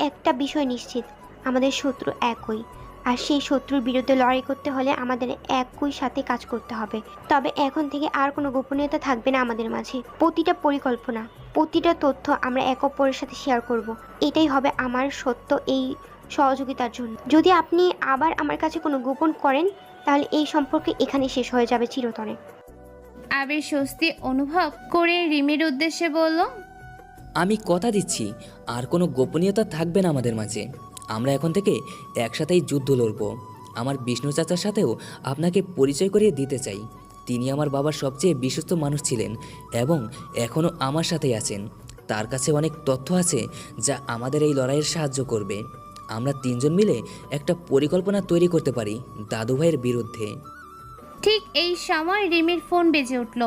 একটা বিষয় নিশ্চিত, আমাদের শত্রু একই, আর সেই শত্রুর বিরুদ্ধে লড়াই করতে হলে আমাদের একই সাথে কাজ করতে হবে। তবে এখন থেকে আর কোনো গোপনীয়তা থাকবে না আমাদের মাঝে। প্রতিটা পরিকল্পনা, প্রতিটা তথ্য আমরা এক অপরের সাথে শেয়ার করব। এটাই হবে আমার সত্য এই সহযোগিতার জন্য। যদি আপনি আবার আমার কাছে কোনো গোপন করেন, তাহলে এই সম্পর্কে এখানে শেষ হয়ে যাবে চিরতরে।
আবির স্বস্তি অনুভব করে রিমির উদ্দেশ্যে বলল,
আমি কথা দিচ্ছি আর কোনো গোপনীয়তা থাকবে না আমাদের মাঝে। আমরা এখন থেকে একসাথেই যুদ্ধ লড়ব। আমার বিষ্ণু চাচার সাথেও আপনাকে পরিচয় করিয়ে দিতে চাই। তিনি আমার বাবার সবচেয়ে বিশ্বস্ত মানুষ ছিলেন এবং এখনও আমার সাথেই আছেন। তার কাছে অনেক তথ্য আছে যা আমাদের এই লড়াইয়ের সাহায্য করবে। আমরা তিনজন মিলে একটা পরিকল্পনা তৈরি করতে পারি দাদুভাইয়ের বিরুদ্ধে।
ঠিক এই সময় রিমির ফোন বেজে উঠল।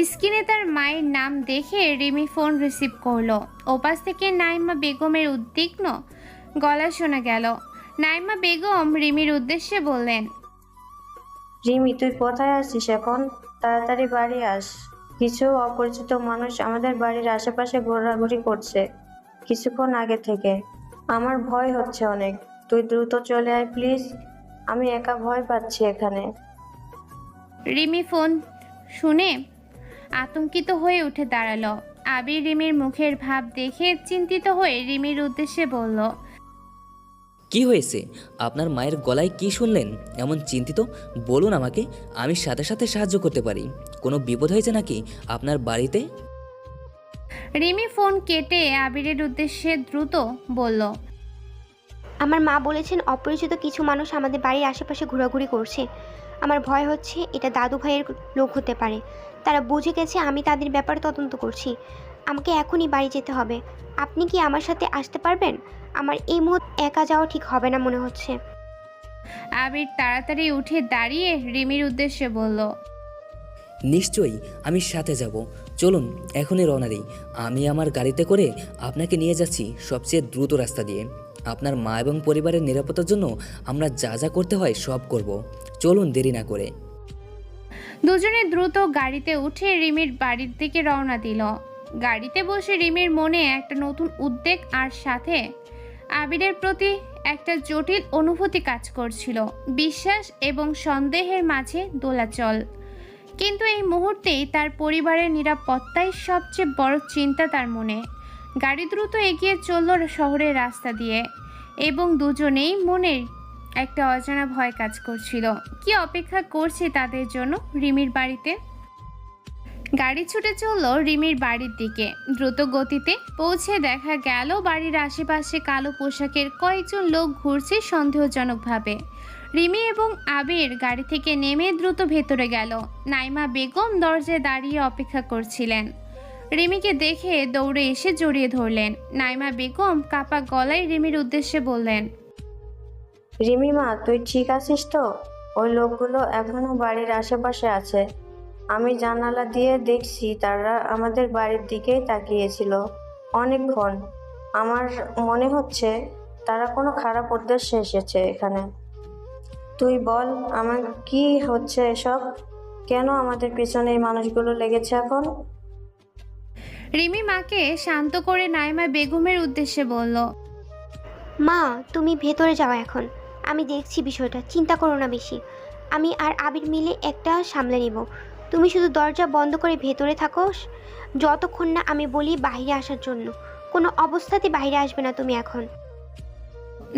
স্ক্রিনে তার মায়ের নাম দেখে রিমি ফোন রিসিভ করলো। ওপাশ থেকে নাইমা বেগমের উদ্বিগ্ন গলা শোনা গেল। নাইমা বেগম রিমির উদ্দেশ্যে বললেন,
রিমি, তুই কোথায় আছিস এখন? তাড়াতাড়ি বাড়ি আস। কিছু অপরিচিত মানুষ আমাদের বাড়ির আশেপাশে ঘোরাঘুরি করছে কিছুক্ষণ আগে থেকে। আমার ভয় হচ্ছে অনেক। তুই দ্রুত চলে আয় প্লিজ। আমি একা ভয় পাচ্ছি এখানে।
রিমি ফোন শুনে আতঙ্কিত হয়ে উঠে দাঁড়ালো। আবির রিমির মুখের ভাব দেখে চিন্তিত হয়ে রিমির উদ্দেশ্যে বলল,
কি হয়েছে? আপনার মায়ের গলায় কি শুনলেন? এমন চিন্তিত? বলুন আমাকে, আমি সাথে সাথে সাহায্য করতে পারি। কোনো বিপদ হয়েছে নাকি আপনার বাড়িতে?
রিমি ফোন কেটে আবিরের উদ্দেশ্যে দ্রুত বলল,
আমার মা বলেছেন অপরিচিত কিছু মানুষ আমাদের বাড়ির আশেপাশে ঘোরাঘুরি করছে। আমার ভয় হচ্ছে এটা দাদু ভাইয়ের লোক হতে পারে। তারা বুঝে গেছে আমি তাদের ব্যাপারে তদন্ত করছি। আমাকে এখনই বাড়ি যেতে হবে। আপনি কি আমার সাথে আসতে পারবেন? আমার এই মুহূর্তে একা যাওয়া ঠিক হবে না মনে হচ্ছে।
আবির তাড়াতাড়ি উঠে দাঁড়িয়ে রিমির উদ্দেশ্যে বলল,
নিশ্চয়ই, আমি সাথে যাব। চলুন এখনই রওনা দিই। আমি আমার গাড়িতে করে আপনাকে নিয়ে যাচ্ছি সবচেয়ে দ্রুত রাস্তা দিয়ে। আপনার মা এবং পরিবারের নিরাপত্তার জন্য আমরা যা যা করতে হয় সব করব। চলুন দেরি না করে।
দুজনে দ্রুত গাড়িতে উঠে রিমির বাড়ির দিকে রওনা দিল। গাড়িতে বসে রিমির মনে একটা নতুন উদ্বেগ আর সাথে আবিরের প্রতি একটা জটিল অনুভূতি কাজ করছিল। বিশ্বাস এবং সন্দেহের মাঝে দোলাচল। কিন্তু এই মুহূর্তেই তার পরিবারের নিরাপত্তাই সবচেয়ে বড় চিন্তা তার মনে। গাড়ি দ্রুত এগিয়ে চলল শহরের রাস্তা দিয়ে এবং দুজনেই মনের একটা অজানা ভয় কাজ করছিল। কি অপেক্ষা করছে তাদের জন্য রিমির বাড়িতে? গাড়ি ছুটে চলল রিমির বাড়ির দিকে। দ্রুত গতিতে পৌঁছে দেখা গেল বাড়ির আশেপাশে কালো পোশাকের কয়েকজন লোক ঘুরছে সন্দেহজনকভাবে। রিমি এবং আবির গাড়ি থেকে নেমে দ্রুত ভেতরে গেল। নাইমা বেগম দরজায় দাঁড়িয়ে অপেক্ষা করছিলেন। রিমিকে দেখে দৌড়ে এসে জড়িয়ে ধরলেন। নাইমা বেগম কাপা গলায় রিমির উদ্দেশ্যে বললেন,
রিমি মা, তুই ঠিক আছিস তো? ওই লোকগুলো এখনো বাড়ির আশেপাশে আছে। আমি জানালা দিয়ে দেখছি তারা আমাদের বাড়ির দিকেই তাকিয়েছিল অনেকক্ষণ। আমার মনে হচ্ছে তারা কোনো খারাপ উদ্দেশ্যে এসেছে এখানে। তুই বল আমার কি হচ্ছে এসব? কেন আমাদের পেছনে এই মানুষগুলো লেগেছে এখন?
রিমি মাকে শান্ত করে নাইমা বেগমের উদ্দেশ্যে বলল,
মা, তুমি ভেতরে যাও এখন। আমি দেখছি বিষয়টা, চিন্তা করো না বেশি। আমি আর আবির মিলে একটা সামলে নেব। তুমি শুধু দরজা বন্ধ করে ভেতরে থাকো যতক্ষণ না আমি বলি বাইরে আসার জন্য। কোনো অবস্থাতে বাইরে আসবে না তুমি এখন।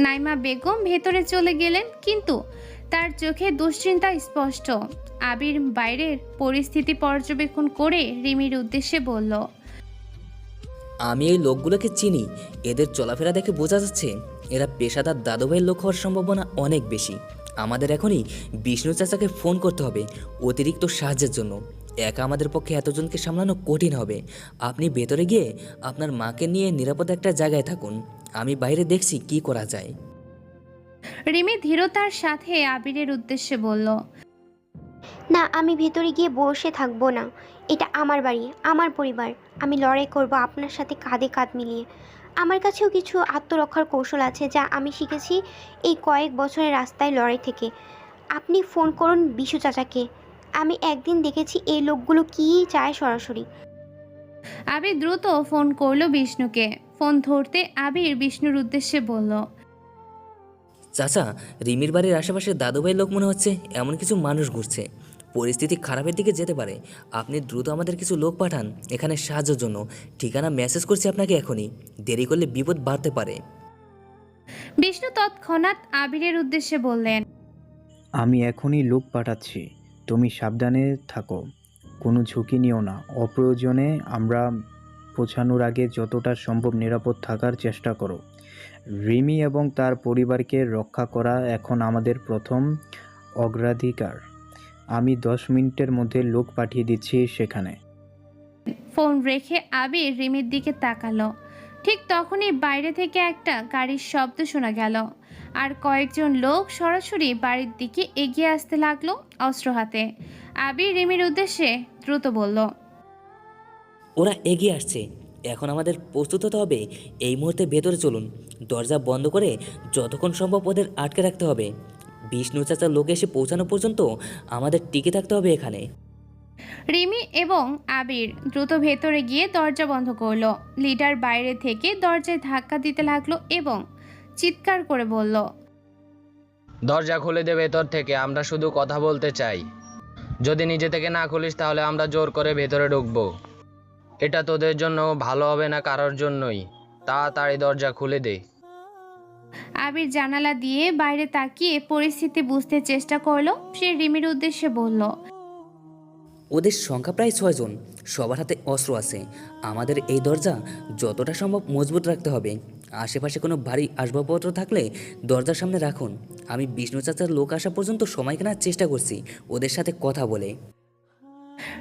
নাইমা বেগম ভেতরে চলে গেলেন, কিন্তু তার চোখে দুশ্চিন্তা স্পষ্ট। আবির বাইরের পরিস্থিতি পর্যবেক্ষণ করে রিমির উদ্দেশ্যে বলল,
আমি এই লোকগুলোকে চিনি। এদের চলাফেরা দেখে বোঝা যাচ্ছে এরা পেশাদার দাদুভাইয়ের লোক হওয়ার সম্ভাবনা অনেক বেশি। আমাদের এখনই বিষ্ণু চাচাকে ফোন করতে হবে অতিরিক্ত সাহায্যের জন্য। একা আমাদের পক্ষে এতজনকে সামলানো কঠিন হবে। আপনি ভেতরে গিয়ে আপনার মাকে নিয়ে নিরাপদ একটা জায়গায় থাকুন। আমি বাইরে দেখছি কি করা যায়।
রিমি ধীরতার সাথে আবিরের উদ্দেশ্যে বলল,
না, আমি ভেতরে গিয়ে বসে থাকবো না। এটা আমার বাড়ি, আমার পরিবার। আমি লড়াই করব আপনার সাথে কাঁধে কাঁধ মিলিয়ে। আমার কাছেও কিছু আত্মরক্ষার কৌশল আছে যা আমি শিখেছি এই কয়েক বছরের রাস্তায় লড়াই থেকে। আপনি ফোন করুন বিশু চাচাকে। আমি একদিন দেখেছি এই লোকগুলো কী চায় সরাসরি।
আবির দ্রুত ফোন করলো বিষ্ণুকে। ফোন ধরতে আবির বিষ্ণুর উদ্দেশ্যে বলল,
চাচা, রিমির বাড়ির আশেপাশে দাদুভাইয়ের লোক মনে হচ্ছে। এমন কিছু মানুষ ঘুরছে। পরিস্থিতি খারাপের দিকে যেতে পারে। আপনি দ্রুত আমাদের কিছু লোক পাঠান এখানে সাহায্যের জন্য। ঠিকানা মেসেজ করছি আপনাকে এখনই। দেরি করলে বিপদ বাড়তে পারে।
বিষ্ণু তৎক্ষণাৎ আবিরের উদ্দেশ্যে বললেন,
আমি এখনই লোক পাঠাচ্ছি। তুমি সাবধানে থাকো, কোনো ঝুঁকি নিও না। অপ্রয়োজনে আমরা পৌঁছানোর আগে যতটা সম্ভব নিরাপদ থাকার চেষ্টা করো। রিমি এবং তার পরিবারকে রক্ষা করা এখন আমাদের প্রথম অগ্রাধিকার। আমি 10 মিনিটের মধ্যে লোক পাঠিয়ে দিচ্ছি সেখানে।
ফোন রেখে আবির রিমির দিকে তাকালো। ঠিক তখনই বাইরে থেকে একটা গাড়ির শব্দ শোনা গেল, আর কয়েকজন লোক সরাসরি বাড়ির দিকে এগিয়ে আসতে লাগলো অস্ত্র হাতে। আবির রিমির উদ্দেশ্যে দ্রুত বলল,
ওরা এগিয়ে আসছে। এখন আমাদের প্রস্তুত হতে হবে। এই মুহূর্তে ভেতরে চলুন। দরজা বন্ধ করে যতক্ষণ সম্ভব ওদের আটকে রাখতে হবে। বিষ্ণু চাচার লোক এসে পৌঁছানো পর্যন্ত আমাদের টিকে থাকতে হবে এখানে।
রিমি এবং আবির দ্রুত ভেতরে গিয়ে দরজা বন্ধ করলো। লিডার বাইরে থেকে দরজায় ধাক্কা দিতে লাগলো এবং চিৎকার করে বলল,
দরজা খুলে দে ভেতর থেকে, আমরা শুধু কথা বলতে চাই। যদি নিজে থেকে না খুলিস তাহলে আমরা জোর করে ভেতরে ঢুকবো। এটা তোদের জন্য ভালো হবে না, কারোর জন্যই। তাড়াতাড়ি দরজা খুলে দে।
আবির জানালা দিয়ে বাইরে তাকিয়ে পরিস্থিতি বুঝতে চেষ্টা করলো। সে রিমির উদ্দেশ্যে বলল,
ওদের সংখ্যা প্রায় 6 জন, সবার হাতে অস্ত্র আছে। আমাদের এই দরজা যতটা সম্ভব মজবুত রাখতে হবে। আশেপাশে কোনো ভারী আসবাবপত্র থাকলে দরজার সামনে রাখুন। আমি বিষ্ণু চাচার লোক আসা পর্যন্ত সময় কেনার চেষ্টা করছি ওদের সাথে কথা বলে।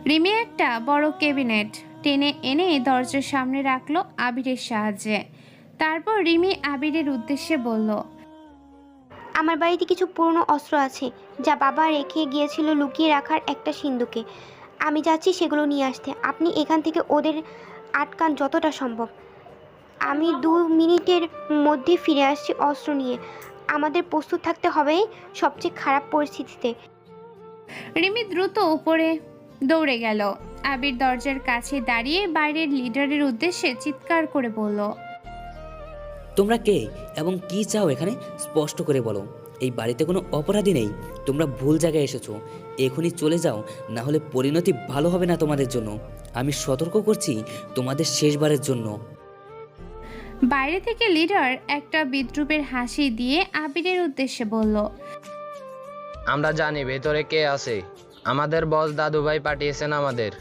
রিমি একটা বড় ক্যাবিনেট টেনে এনে দরজার সামনে রাখলো আবিরের সাহায্যে। তারপর রিমি আবিরের উদ্দেশ্যে বলল,
আমার বাড়িতে কিছু পুরনো অস্ত্র আছে যা বাবা রেখে গিয়েছিল লুকিয়ে রাখার একটা সিন্ধুকে। আমি যাচ্ছি সেগুলো নিয়ে আসতে। আপনি এখান থেকে ওদের আটকান যতটা সম্ভব। আমি 2 মিনিটের মধ্যে ফিরে আসছি অস্ত্র নিয়ে। আমাদের প্রস্তুত থাকতে হবে সবচেয়ে খারাপ পরিস্থিতিতে।
রিমি দ্রুত উপরে দৌড়ে গেল। আবির দরজার কাছে দাঁড়িয়ে বাইরের লিডারের উদ্দেশ্যে চিৎকার করে বলল,
তোমরা কে এবং কি চাও এখানে স্পষ্ট করে বলো। এই বাড়িতে কোনো অপরাধী নেই। তোমরা ভুল জায়গায় এসেছো। এখনই চলে যাও, না হলে পরিণতি ভালো হবে না তোমাদের জন্য। আমি সতর্ক করছি তোমাদের শেষবারের জন্য।
বাইরে থেকে লিডার একটা বিদ্রুপের হাসি দিয়ে আবিরের উদ্দেশ্যে বলল,
আমরা জানি ভেতরে কে আছে। আমাদের বস দাদুভাই পাঠিয়েছেন আমাদের।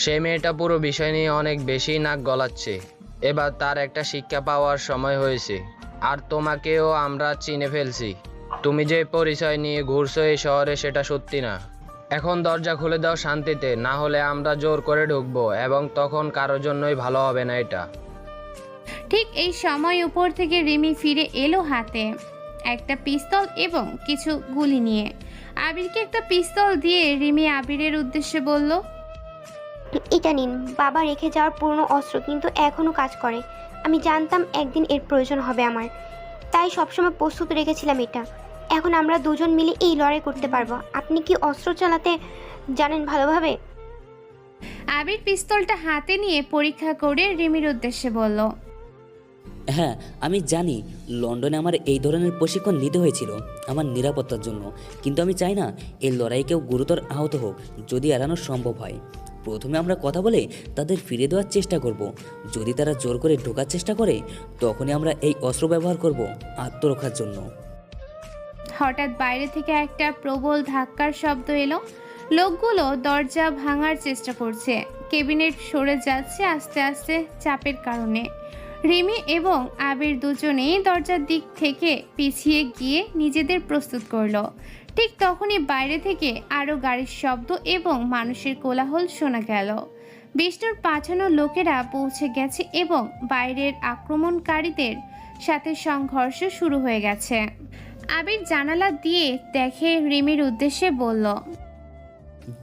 সেই মেয়েটা পুরো বিষয় নিয়ে অনেক বেশি নাক গলাচ্ছে। এবার তার একটা শিক্ষা পাওয়ার সময় হয়েছে। আর তোমাকেও আমরা চিনে ফেলছি। তুমি যে পরিচয় নিয়ে ঘুরছো এই শহরে সেটা সত্যি না। এখন দরজা খুলে দাও শান্তিতে, না হলে আমরা জোর করে ঢুকবো এবং তখন কারোর জন্যই ভালো হবে না এটা।
ঠিক এই সময় উপর থেকে রিমি ফিরে এলো হাতে একটা পিস্তল এবং কিছু গুলি নিয়ে। আবিরকে একটা পিস্তল দিয়ে রিমি আবিরের উদ্দেশ্যে বলল,
এটা নিন। বাবা রেখে যাওয়ার পুরনো অস্ত্র, কিন্তু এখনও কাজ করে। আমি জানতাম একদিন এর প্রয়োজন হবে আমার, তাই সবসময় প্রস্তুত রেখেছিলাম এটা। এখন আমরা দুজন মিলে এই লড়াই করতে পারবো। আপনি কি অস্ত্র চালাতে জানেন ভালোভাবে?
আবির পিস্তলটা হাতে নিয়ে পরীক্ষা করে রিমির উদ্দেশ্যে বলল,
হ্যাঁ, আমি জানি। লন্ডনে আমার এই ধরনের প্রশিক্ষণ নিতে হয়েছিল আমার নিরাপত্তার জন্য। কিন্তু আমি চাই না এই লড়াই কেউ গুরুতর আহত হোক, যদি এড়ানো সম্ভব হয়। প্রথমে আমরা কথা বলে তাদের ফিরে দেওয়ার চেষ্টা করব। যদি তারা জোর করে ঢোকার চেষ্টা করে, তখনই আমরা এই অস্ত্র ব্যবহার করব আত্মরক্ষার জন্য।
হঠাৎ বাইরে থেকে একটা প্রবল ধাক্কার শব্দ এলো। লোকগুলো দরজা ভাঙার চেষ্টা করছে। ক্যাবিনেট সরে যাচ্ছে আস্তে আস্তে চাপের কারণে। রিমি এবং আবির দুজনেই দরজার দিক থেকে পিছিয়ে গিয়ে নিজেদের প্রস্তুত করলো। ঠিক তখনই বাইরে থেকে আরও গাড়ির শব্দ এবং মানুষের কোলাহল শোনা গেল। বিষ্ণুর পাঠানো লোকেরা পৌঁছে গেছে এবং বাইরের আক্রমণকারীদের সাথে সংঘর্ষ শুরু হয়ে গেছে। আবির জানালা দিয়ে দেখে রিমির উদ্দেশ্যে বলল,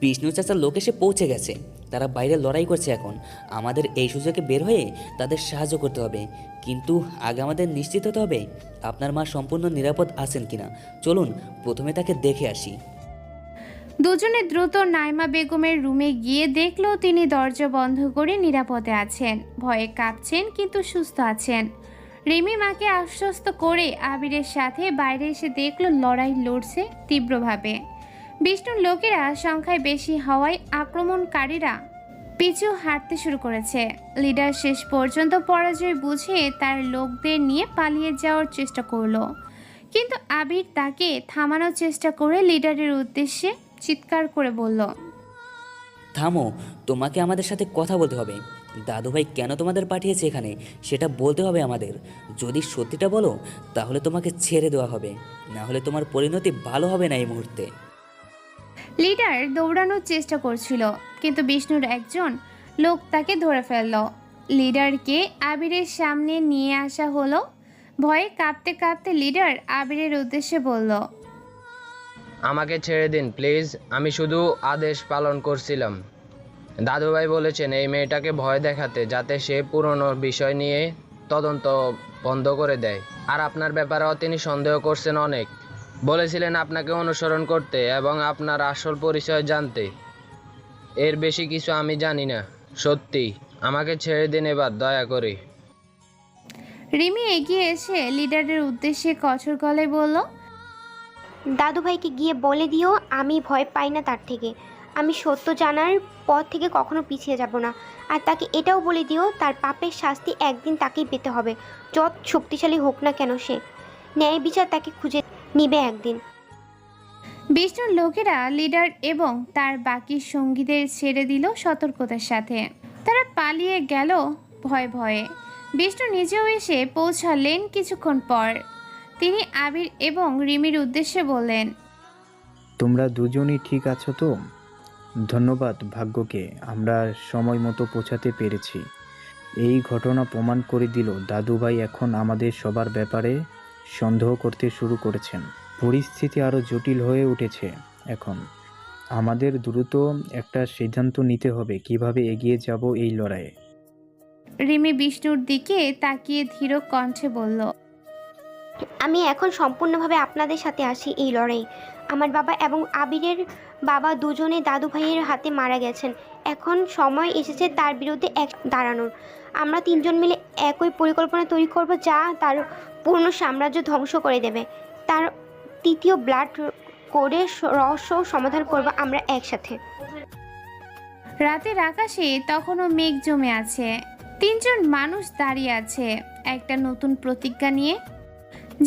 বিষ্ণু চাচার লোক এসে পৌঁছে গেছে। তারা বাইরে লড়াই করছে। এখন আমাদের এই সুযোগে বের হয়ে তাদের সাহায্য করতে হবে। কিন্তু আগে আমাদের নিশ্চিত হতে হবে আপনার মা সম্পূর্ণ নিরাপদ আছেন কিনা। চলুন প্রথমে তাকে দেখে আসি।
দুজনে দ্রুত নাইমা বেগমের রুমে গিয়ে দেখলো তিনি দরজা বন্ধ করে নিরাপদে আছেন। ভয়ে কাঁপছেন কিন্তু সুস্থ আছেন। রিমি মাকে আশ্বস্ত করে আবিরের সাথে বাইরে এসে দেখলো লড়াই লড়ছে তীব্রভাবে। বিষ্ণুর লোকেরা সংখ্যায় বেশি হওয়ায় আক্রমণকারীরা পিছু হাঁটতে শুরু করেছে। লিডার শেষ পর্যন্ত পরাজয় বুঝে তার লোকদের নিয়ে পালিয়ে যাওয়ার চেষ্টা করলো, কিন্তু আবির তাকে থামানোর চেষ্টা করে লিডারের উদ্দেশ্যে চিৎকার করে বলল,
থামো, তোমাকে আমাদের সাথে কথা বলতে হবে। দাদুভাই কেন তোমাদের পাঠিয়েছে এখানে সেটা বলতে হবে আমাদের। যদি সত্যিটা বলো তাহলে তোমাকে ছেড়ে দেওয়া হবে, না হলে তোমার পরিণতি ভালো হবে না এই মুহূর্তে।
লিডার দৌড়ানোর চেষ্টা করছিল, কিন্তু বিষ্ণুর একজন লোক তাকে ধরে ফেলল। লিডারকে আবিরের সামনে নিয়ে আসা হলো। ভয়ে কাঁপতে কাঁপতে লিডার আবিরের উদ্দেশ্যে বলল,
আমাকে ছেড়ে দিন প্লিজ, আমি শুধু আদেশ পালন করছিলাম। দাদুভাই বলেছেন এই মেয়েটাকে ভয় দেখাতে, যাতে সে পুরনো বিষয় নিয়ে তদন্ত বন্ধ করে দেয়। আর আপনার ব্যাপারেও তিনি সন্দেহ করছেন অনেক। বলেছিলেন আপনাকে অনুসরণ করতে এবং আপনার আসল পরিচয় জানতে। এর বেশি কিছু আমি জানি না। সত্যি, আমাকে ছেড়ে দিন এবার দয়া করে।
রিমি এগিয়ে এসে লিডারের উদ্দেশ্যে কঠোর গলায় বলল,
দাদুভাইকে গিয়ে বলে দিও আমি ভয় পাই না তার থেকে। আমি সত্য জানার পর থেকে কখনো পিছিয়ে যাব না। আর তাকে এটাও বলে দিও তার পাপের শাস্তি একদিন তাকেই পেতে হবে, যত শক্তিশালী হোক না কেন সে। ন্যায় বিচার তাকে খুঁজে নিবে একদিন।
বিষ্ণুর লোকেরা লিডার এবং তার বাকি সঙ্গীদের ছেড়ে দিল সতর্কতার সাথে। তারা পালিয়ে গেল ভয়ে ভয়ে। বিষ্ণু নিজেও এসে পৌঁছালেন কিছুক্ষণ পর। তিনি আবির এবং রিমির উদ্দেশ্যে বললেন,
তোমরা দুজনই ঠিক আছো তো? ধন্যবাদ ভাগ্যকে, আমরা সময় মতো পৌঁছাতে পেরেছি। এই ঘটনা প্রমাণ করে দিল দাদুভাই এখন আমাদের সবার ব্যাপারে সন্দেহ করতে শুরু করেছেন। পরিস্থিতি আরও জটিল হয়ে উঠেছে এখন। আমাদের দ্রুত একটা সিদ্ধান্ত নিতে হবে কিভাবে এগিয়ে যাব এই লড়াইয়ে।
রিমি বিষ্ণুর দিকে তাকিয়ে ধীর কণ্ঠে বলল,
আমি এখন সম্পূর্ণভাবে আপনাদের সাথে আছি এই লড়াই। আমার বাবা এবং আবিরের বাবা দুজনে দাদু ভাইয়ের হাতে মারা গেছেন। এখন সময় এসেছে তার বিরুদ্ধে এক দাঁড়ানোর। আমরা তিনজন মিলে একই পরিকল্পনা তৈরি করব যা তার পূর্ণ সাম্রাজ্য ধ্বংস করে দেবে। তার তৃতীয় ব্লাড কোডের রহস্য সমাধান করব আমরা একসাথে।
রাতের আকাশে তখনও মেঘ জমে আছে। তিনজন মানুষ দাঁড়িয়ে আছে একটা নতুন প্রতিজ্ঞা নিয়ে,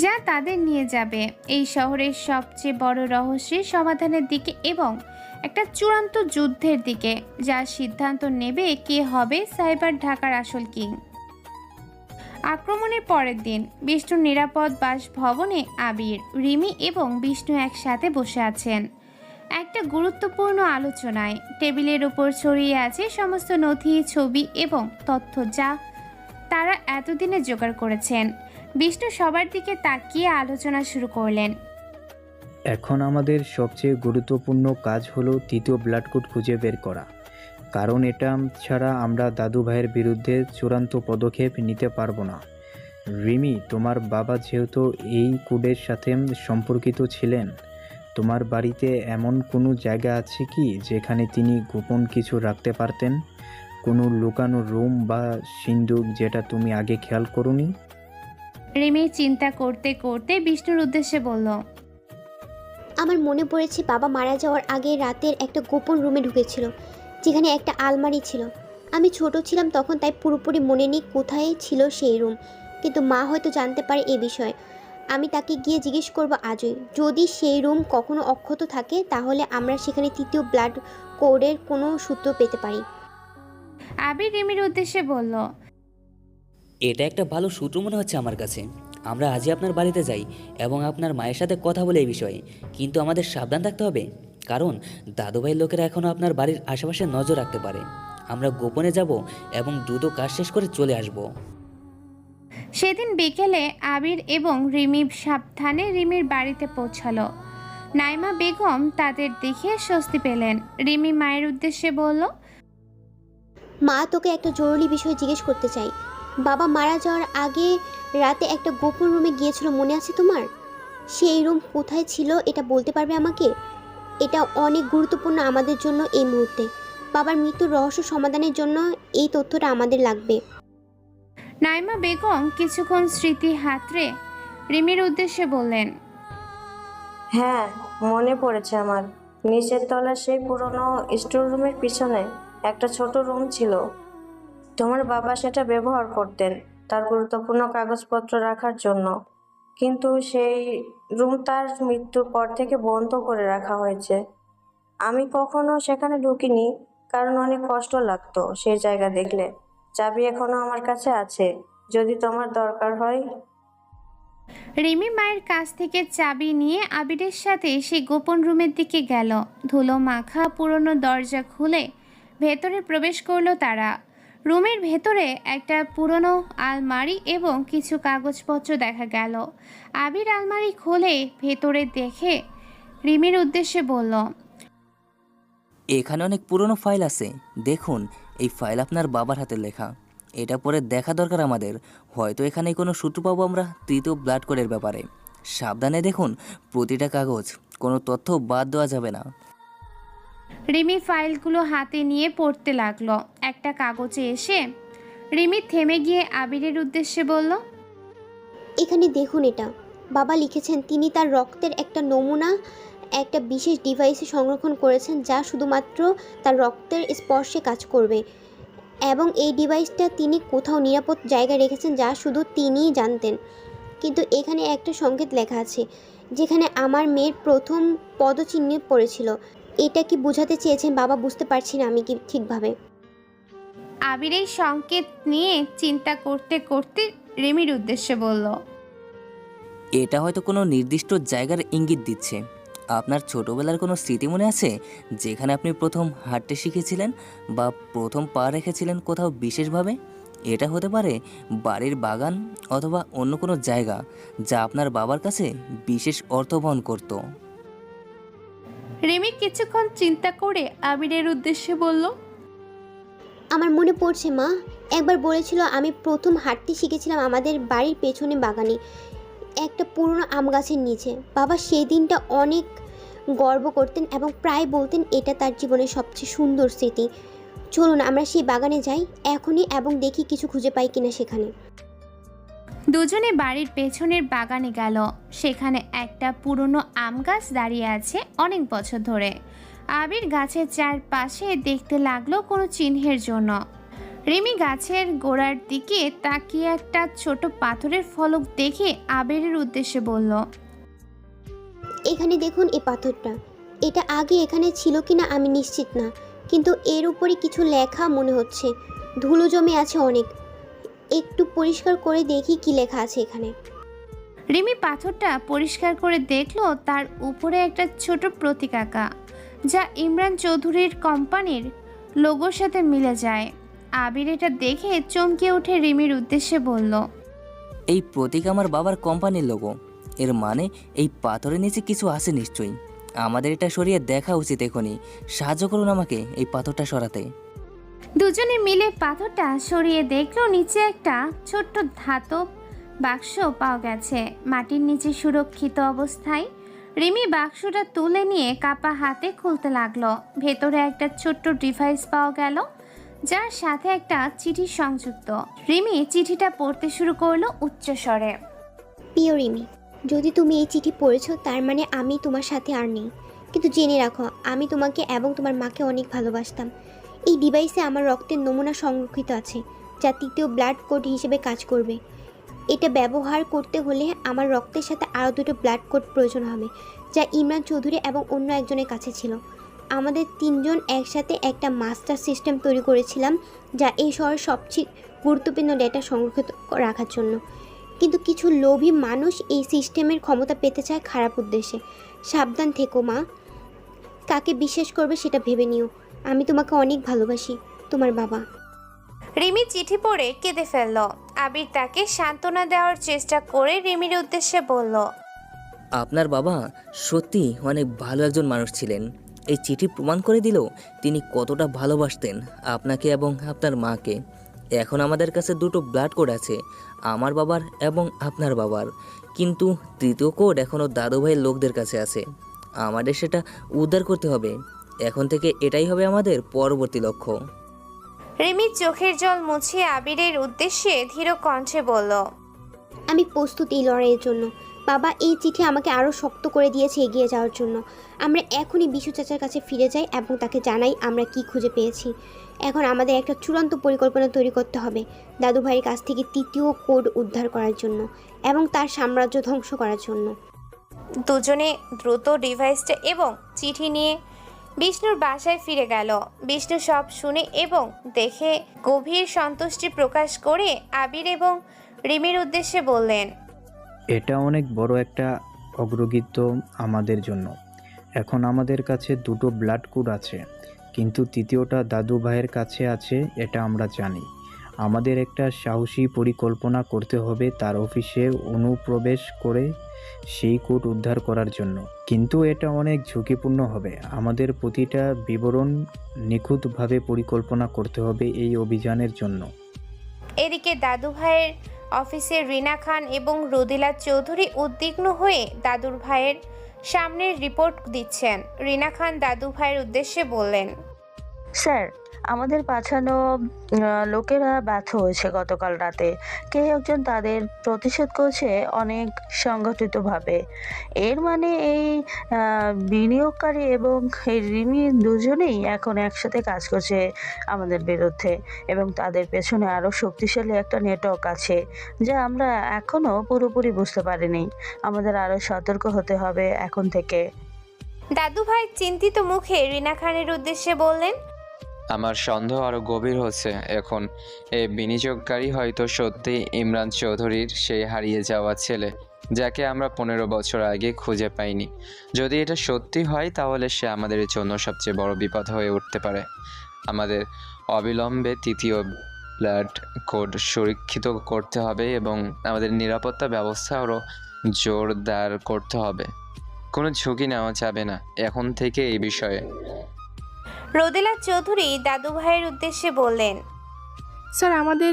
যা তাদের নিয়ে যাবে এই শহরের সবচেয়ে বড় রহস্যের সমাধানের দিকে এবং একটা চূড়ান্ত যুদ্ধের দিকে, যার সিদ্ধান্ত নেবে কে হবে সাইবার ঢাকার আসল কিং। আক্রমণের পরের দিন বিষ্ণুর নিরাপদ বাসভবনে আবির, রিমি এবং বিষ্ণু একসাথে বসে আছেন একটা গুরুত্বপূর্ণ আলোচনায়। টেবিলের উপর ছড়িয়ে আছে সমস্ত নথি, ছবি এবং তথ্য যা তারা এতদিনে জোগাড় করেছেন। বিষ্ণু সবার দিকে তাকিয়ে আলোচনা শুরু করলেন।
এখন আমাদের সবচেয়ে গুরুত্বপূর্ণ কাজ হলো তৃতীয় ব্লাড কোড খুঁজে বের করা, কারণ এটা ছাড়া আমরা দাদু ভাইয়ের বিরুদ্ধে চূড়ান্ত পদক্ষেপ নিতে পারবো না। রিমি, তোমার বাবা যেহেতু এই কোডের সাথে সম্পর্কিত ছিলেন, তোমার বাড়িতে এমন কোনো জায়গা আছে কি যেখানে তিনি গোপন কিছু রাখতে পারতেন? কোনো লুকানো রুম বা সিন্দুক যেটা তুমি আগে খেয়াল করোনি?
রিমি চিন্তা করতে করতে বিষ্ণুর উদ্দেশ্যে বলল,
আমার মনে পড়েছে বাবা মারা যাওয়ার আগে রাতের একটা গোপন রুমে ঢুকেছিল, যেখানে একটা আলমারি ছিল। আমি ছোট ছিলাম তখন, তাই পুরোপুরি মনে নেই কোথায় ছিল সেই রুম, কিন্তু মা হয়তো জানতে পারে এ বিষয়ে। আমি তাকে গিয়ে জিজ্ঞেস করব আজই। যদি সেই রুম কখনো অক্ষত থাকে তাহলে আমরা সেখানে তৃতীয় ব্লাড কোডের কোনো সূত্র পেতে পারি।
আবির রিমির উদ্দেশ্যে বলল,
এটা একটা ভালো সূত্র মনে হচ্ছে আমার কাছে। আমরা আজই আপনার বাড়িতে যাই এবং আপনার মায়ের সাথে কথা বলে এই বিষয়ে, কিন্তু আমাদের সাবধান থাকতে হবে, কারণ দাদুভাইয়ের লোকেরা এখনও আপনার বাড়ির আশেপাশে নজর রাখতে পারে। আমরা গোপনে যাব এবং দ্রুত কাজ শেষ করে চলে আসব।
সেদিন বিকেলে আবির এবং রিমি সাবধানে রিমির বাড়িতে পৌঁছালো। নাইমা বেগম তাদের দেখে স্বস্তি পেলেন। রিমি মায়ের উদ্দেশ্যে বলল,
মা, তোকে একটা জরুরি বিষয় জিজ্ঞেস করতে চাই। বাবা মারা যাওয়ার আগে রাতে একটা গোপন রুমে গিয়েছিল, মনে আছে তোমার? সেই রুম কোথায় ছিল এটা বলতে পারবে আমাকে? এটা অনেক গুরুত্বপূর্ণ আমাদের জন্য এই মুহূর্তে। বাবার মৃত্যুর রহস্য সমাধানের জন্য এই তথ্যটা আমাদের লাগবে।
নাইমা বেগম কিছুক্ষণ স্মৃতি হাতড়ে রিমির উদ্দেশ্যে বললেন,
হ্যাঁ, মনে পড়েছে আমার। নিচের তলার সেই পুরনো স্টোর রুমের পিছনে একটা ছোট রুম ছিল। তোমার বাবা সেটা ব্যবহার করতেন তার গুরুত্বপূর্ণ কাগজপত্র রাখার জন্য, কিন্তু সেই রুম তার মৃত্যুর পর থেকে বন্ধ করে রাখা হয়েছে। আমি কখনো সেখানে ঢুকিনি, কারণ অনেক কষ্ট লাগতো সেই জায়গা দেখলে। চাবি এখনো আমার কাছে আছে, যদি তোমার দরকার হয়।
রিমি মায়ের কাছ থেকে চাবি নিয়ে আবিরের সাথে সেই গোপন রুমের দিকে গেল। ধুলো মাখা পুরনো দরজা খুলে ভেতরে প্রবেশ করলো তারা। রুমের ভেতরে একটা পুরনো আলমারি এবং কিছু কাগজপত্র দেখা গেল। আবির আলমারি খুলে ভেতরে দেখে রিমির উদ্দেশ্যে বলল,
এখানে অনেক পুরনো ফাইল আছে, দেখুন এই ফাইল আপনার বাবার হাতে লেখা। এটা পরে দেখা দরকার আমাদের, হয়তো এখানে কোনো সূত্র পাবো আমরা তৃতীয় ব্লাড কোডের ব্যাপারে। সাবধানে দেখুন প্রতিটা কাগজ, কোনো তথ্য বাদ দেওয়া যাবে না।
রিমি ফাইলগুলো হাতে নিয়ে পড়তে লাগলো। একটা কাগজে এসে রিমি থেমে গিয়ে আবিরের উদ্দেশ্যে বলল,
এখানে দেখুন, এটা বাবা লিখেছেন। তিনি তার রক্তের একটা নমুনা একটা বিশেষ ডিভাইসে সংরক্ষণ করেছেন, যা শুধুমাত্র তার রক্তের স্পর্শে কাজ করবে। এবং এই ডিভাইসটা তিনি কোথাও নিরাপদ জায়গায় রেখেছেন, যা শুধু তিনিই জানতেন। কিন্তু এখানে একটা সংকেত লেখা আছে, যেখানে আমার মেয়ের প্রথম পদচিহ্ন পড়েছিল। এটা কি বোঝাতে চেয়েছেন বাবা? বুঝতে পারছি না আমি কি ঠিকভাবে।
আবির এই সংকেত নিয়ে চিন্তা করতে করতে রিমির উদ্দেশ্যে বলল,
এটা হয়তো কোনো নির্দিষ্ট জায়গার ইঙ্গিত দিচ্ছে। আপনার ছোটবেলার কোনো স্মৃতি মনে আছে যেখানে আপনি প্রথম হাঁটতে শিখেছিলেন বা প্রথম পা রেখেছিলেন কোথাও বিশেষভাবে? এটা হতে পারে বাড়ির বাগান অথবা অন্য কোনো জায়গা যা আপনার বাবার কাছে বিশেষ অর্থ বহন করত।
রিমি কিছুক্ষণ চিন্তা করে আবিরের উদ্দেশ্যে বলল,
আমার মনে পড়ছে মা একবার বলেছিল আমি প্রথম হাঁটতে শিখেছিলাম আমাদের বাড়ির পেছনে বাগানে একটা পুরনো আম গাছের নিচে। বাবা সেই দিনটা অনেক গর্ব করতেন এবং প্রায় বলতেন এটা তার জীবনের সবচেয়ে সুন্দর স্মৃতি। চলুন আমরা সেই বাগানে যাই এখনই এবং দেখি কিছু খুঁজে পাই কিনা সেখানে।
দুজনে বাড়ির পেছনের বাগানে গেল। সেখানে একটা পুরনো আম গাছ দাঁড়িয়ে আছে অনেক বছর ধরে। আবির গাছের চারপাশে দেখতে লাগলো কোনো চিহ্নের জন্য। রিমি গাছের গোড়ার দিকে তাকিয়ে একটা ছোট পাথরের ফলক দেখে আবিরের উদ্দেশ্যে বলল,
এখানে দেখুন এই পাথরটা। এটা আগে এখানে ছিল কিনা আমি নিশ্চিত না, কিন্তু এর উপরে কিছু লেখা মনে হচ্ছে। ধুলো জমে আছে অনেক। একটু পরিষ্কার করে দেখি কি লেখা আছে এখানে।
রিমি পাথরটা পরিষ্কার করে দেখলো তার উপরে একটা ছোট প্রতীক আঁকা, যা ইমরান চৌধুরীর কোম্পানির লোগোর সাথে মিলে যায়। আবির এটা দেখে চমকে উঠে রিমির উদ্দেশ্যে বলল,
এই প্রতীক আমার বাবার কোম্পানির লোগো। এর মানে এই পাথরের নিচে কিছু আছে নিশ্চয়ই। আমাদের এটা সরিয়ে দেখা উচিত এখনই। সাহায্য করুন আমাকে এই পাথরটা সরাতে।
দুজনে মিলে পাথরটা সরিয়ে দেখলো নিচে একটা ছোট্ট ধাতব বাক্স পাওয়া গেছে, মাটির নিচে সুরক্ষিত অবস্থায়। রিমি বাক্সটা তুলে নিয়ে কাপা হাতে খুলতে লাগলো। ভেতরে একটা ছোট্ট ডিভাইস পাওয়া গেল, যার সাথে একটা চিঠি সংযুক্ত। রিমি চিঠিটা পড়তে শুরু করলো উচ্চস্বরে।
প্রিয় রিমি, যদি তুমি এই চিঠি পড়েছো তার মানে আমি তোমার সাথে আর নেই। কিন্তু জেনে রাখো আমি তোমাকে এবং তোমার মাকে অনেক ভালোবাসতাম। এই ডিভাইসে আমার রক্তের নমুনা সংরক্ষিত আছে, যা তৃতীয় ব্লাড কোড হিসেবে কাজ করবে। এটা ব্যবহার করতে হলে আমার রক্তের সাথে আরও দুটো ব্লাড কোড প্রয়োজন হবে, যা ইমরান চৌধুরী এবং অন্য একজনের কাছে ছিল। আমাদের তিনজন একসাথে একটা মাস্টার সিস্টেম তৈরি করেছিলাম, যা এই শহরের সবচেয়ে গুরুত্বপূর্ণ ডেটা সংরক্ষিত রাখার জন্য। কিন্তু কিছু লোভী মানুষ এই সিস্টেমের ক্ষমতা পেতে চায় খারাপ উদ্দেশ্যে। সাবধান থেকো মা, কাকে বিশ্বাস করবে সেটা ভেবে নিও। আমি তোমাকে অনেক ভালোবাসি, তোমার বাবা।
রিমি চিঠি পড়ে কেঁদে ফেলল। আবির তাকে সান্ত্বনা দেওয়ার চেষ্টা করে রিমির উদ্দেশ্যে বলল,
আপনার বাবা সত্যি অনেক ভালো একজন মানুষ ছিলেন। এই চিঠি প্রমাণ করে দিল তিনি কতটা ভালোবাসতেন আপনাকে এবং আপনার মাকে। এখন আমাদের কাছে দুটো ব্লাড কোড আছে, আমার বাবার এবং আপনার বাবার। কিন্তু তৃতীয় কোড এখনও দাদুভাইয়ের লোকদের কাছে আছে। আমাদের সেটা উদ্ধার করতে হবে। এখন থেকে এটাই হবে আমাদের পরবর্তী লক্ষ্য।
রিমি চোখের জল মুছিয়ে আবিরের উদ্দেশ্যে ধীর কণ্ঠে বলল,
আমি প্রস্তুত এই লড়াইয়ের জন্য। বাবা এই চিঠি আমাকে আরও শক্ত করে দিয়েছে এগিয়ে যাওয়ার জন্য। আমরা এখনই বিশু চাচার কাছে ফিরে যাই এবং তাকে জানাই আমরা কি খুঁজে পেয়েছি। এখন আমাদের একটা চূড়ান্ত পরিকল্পনা তৈরি করতে হবে দাদু ভাইয়ের কাছ থেকে তৃতীয় কোড উদ্ধার করার জন্য এবং তার সাম্রাজ্য ধ্বংস করার জন্য।
দুজনে দ্রুত ডিভাইসটা এবং চিঠি নিয়ে বিষ্ণুর বাসায় ফিরে গেল। বিষ্ণু সব শুনে এবং দেখে গভীর সন্তুষ্টি প্রকাশ করে আবির এবং রিমির উদ্দেশ্যে বললেন,
এটা অনেক বড় একটা অগ্রগিত আমাদের জন্য। এখন আমাদের কাছে দুটো ব্লাড কোড আছে, কিন্তু তৃতীয়টা দাদু ভাইয়ের কাছে আছে, এটা আমরা জানি। আমাদের একটা সাহসী পরিকল্পনা করতে হবে তার অফিসে অনুপ্রবেশ করে সেই কোড উদ্ধার করার জন্য। কিন্তু এটা অনেক ঝুঁকিপূর্ণ হবে। আমাদের প্রতিটা বিবরণ নিখুঁতভাবে পরিকল্পনা করতে হবে এই অভিযানের জন্য।
এদিকে দাদু ভাইয়ের অফিসে রিনা খান এবং রুদিলা চৌধুরী উদ্বিগ্ন হয়ে দাদুর ভাইয়ের সামনের রিপোর্ট দিচ্ছেন। রিনা খান দাদু ভাইয়ের উদ্দেশ্যে বললেন,
স্যার আমাদের পাঠানো লোকেরা ব্যর্থ হয়েছে গতকাল রাতে। কেউ একজন তাদের প্রতিশোধ করছে অনেক সংগঠিতভাবে। এর মানে এই বিনিয়োগকারী এবং এই রিমি দুজনেই এখন একসাথে কাজ করছে আমাদের বিরুদ্ধে, এবং তাদের পেছনে আরও শক্তিশালী একটা নেটওয়ার্ক আছে যা আমরা এখনো পুরোপুরি বুঝতে পারিনি। আমাদের আরও সতর্ক হতে হবে এখন থেকে।
দাদু ভাই চিন্তিত মুখে রিনা খানের উদ্দেশ্যে বললেন,
আমার সন্দেহ আরো গভীর হচ্ছে এখন। এই বিনিয়োগকারী হয়তো সত্যি ইমরান চৌধুরীর সেই হারিয়ে যাওয়া ছেলে, যাকে আমরা 15 বছর আগে খুঁজে পাইনি। যদি এটা সত্যি হয় তাহলে সে আমাদের জন্য সবচেয়ে বড় বিপদ হয়ে উঠতে পারে। আমাদের অবিলম্বে তৃতীয় ব্লাড কোড সুরক্ষিত করতে হবে এবং আমাদের নিরাপত্তা ব্যবস্থা আরও জোরদার করতে হবে। কোনো ঝুঁকি নেওয়া যাবে না এখন থেকে এই বিষয়ে।
রোদেলা চৌধুরী দাদু ভাইয়ের উদ্দেশ্যে বললেন,
স্যার, আমাদের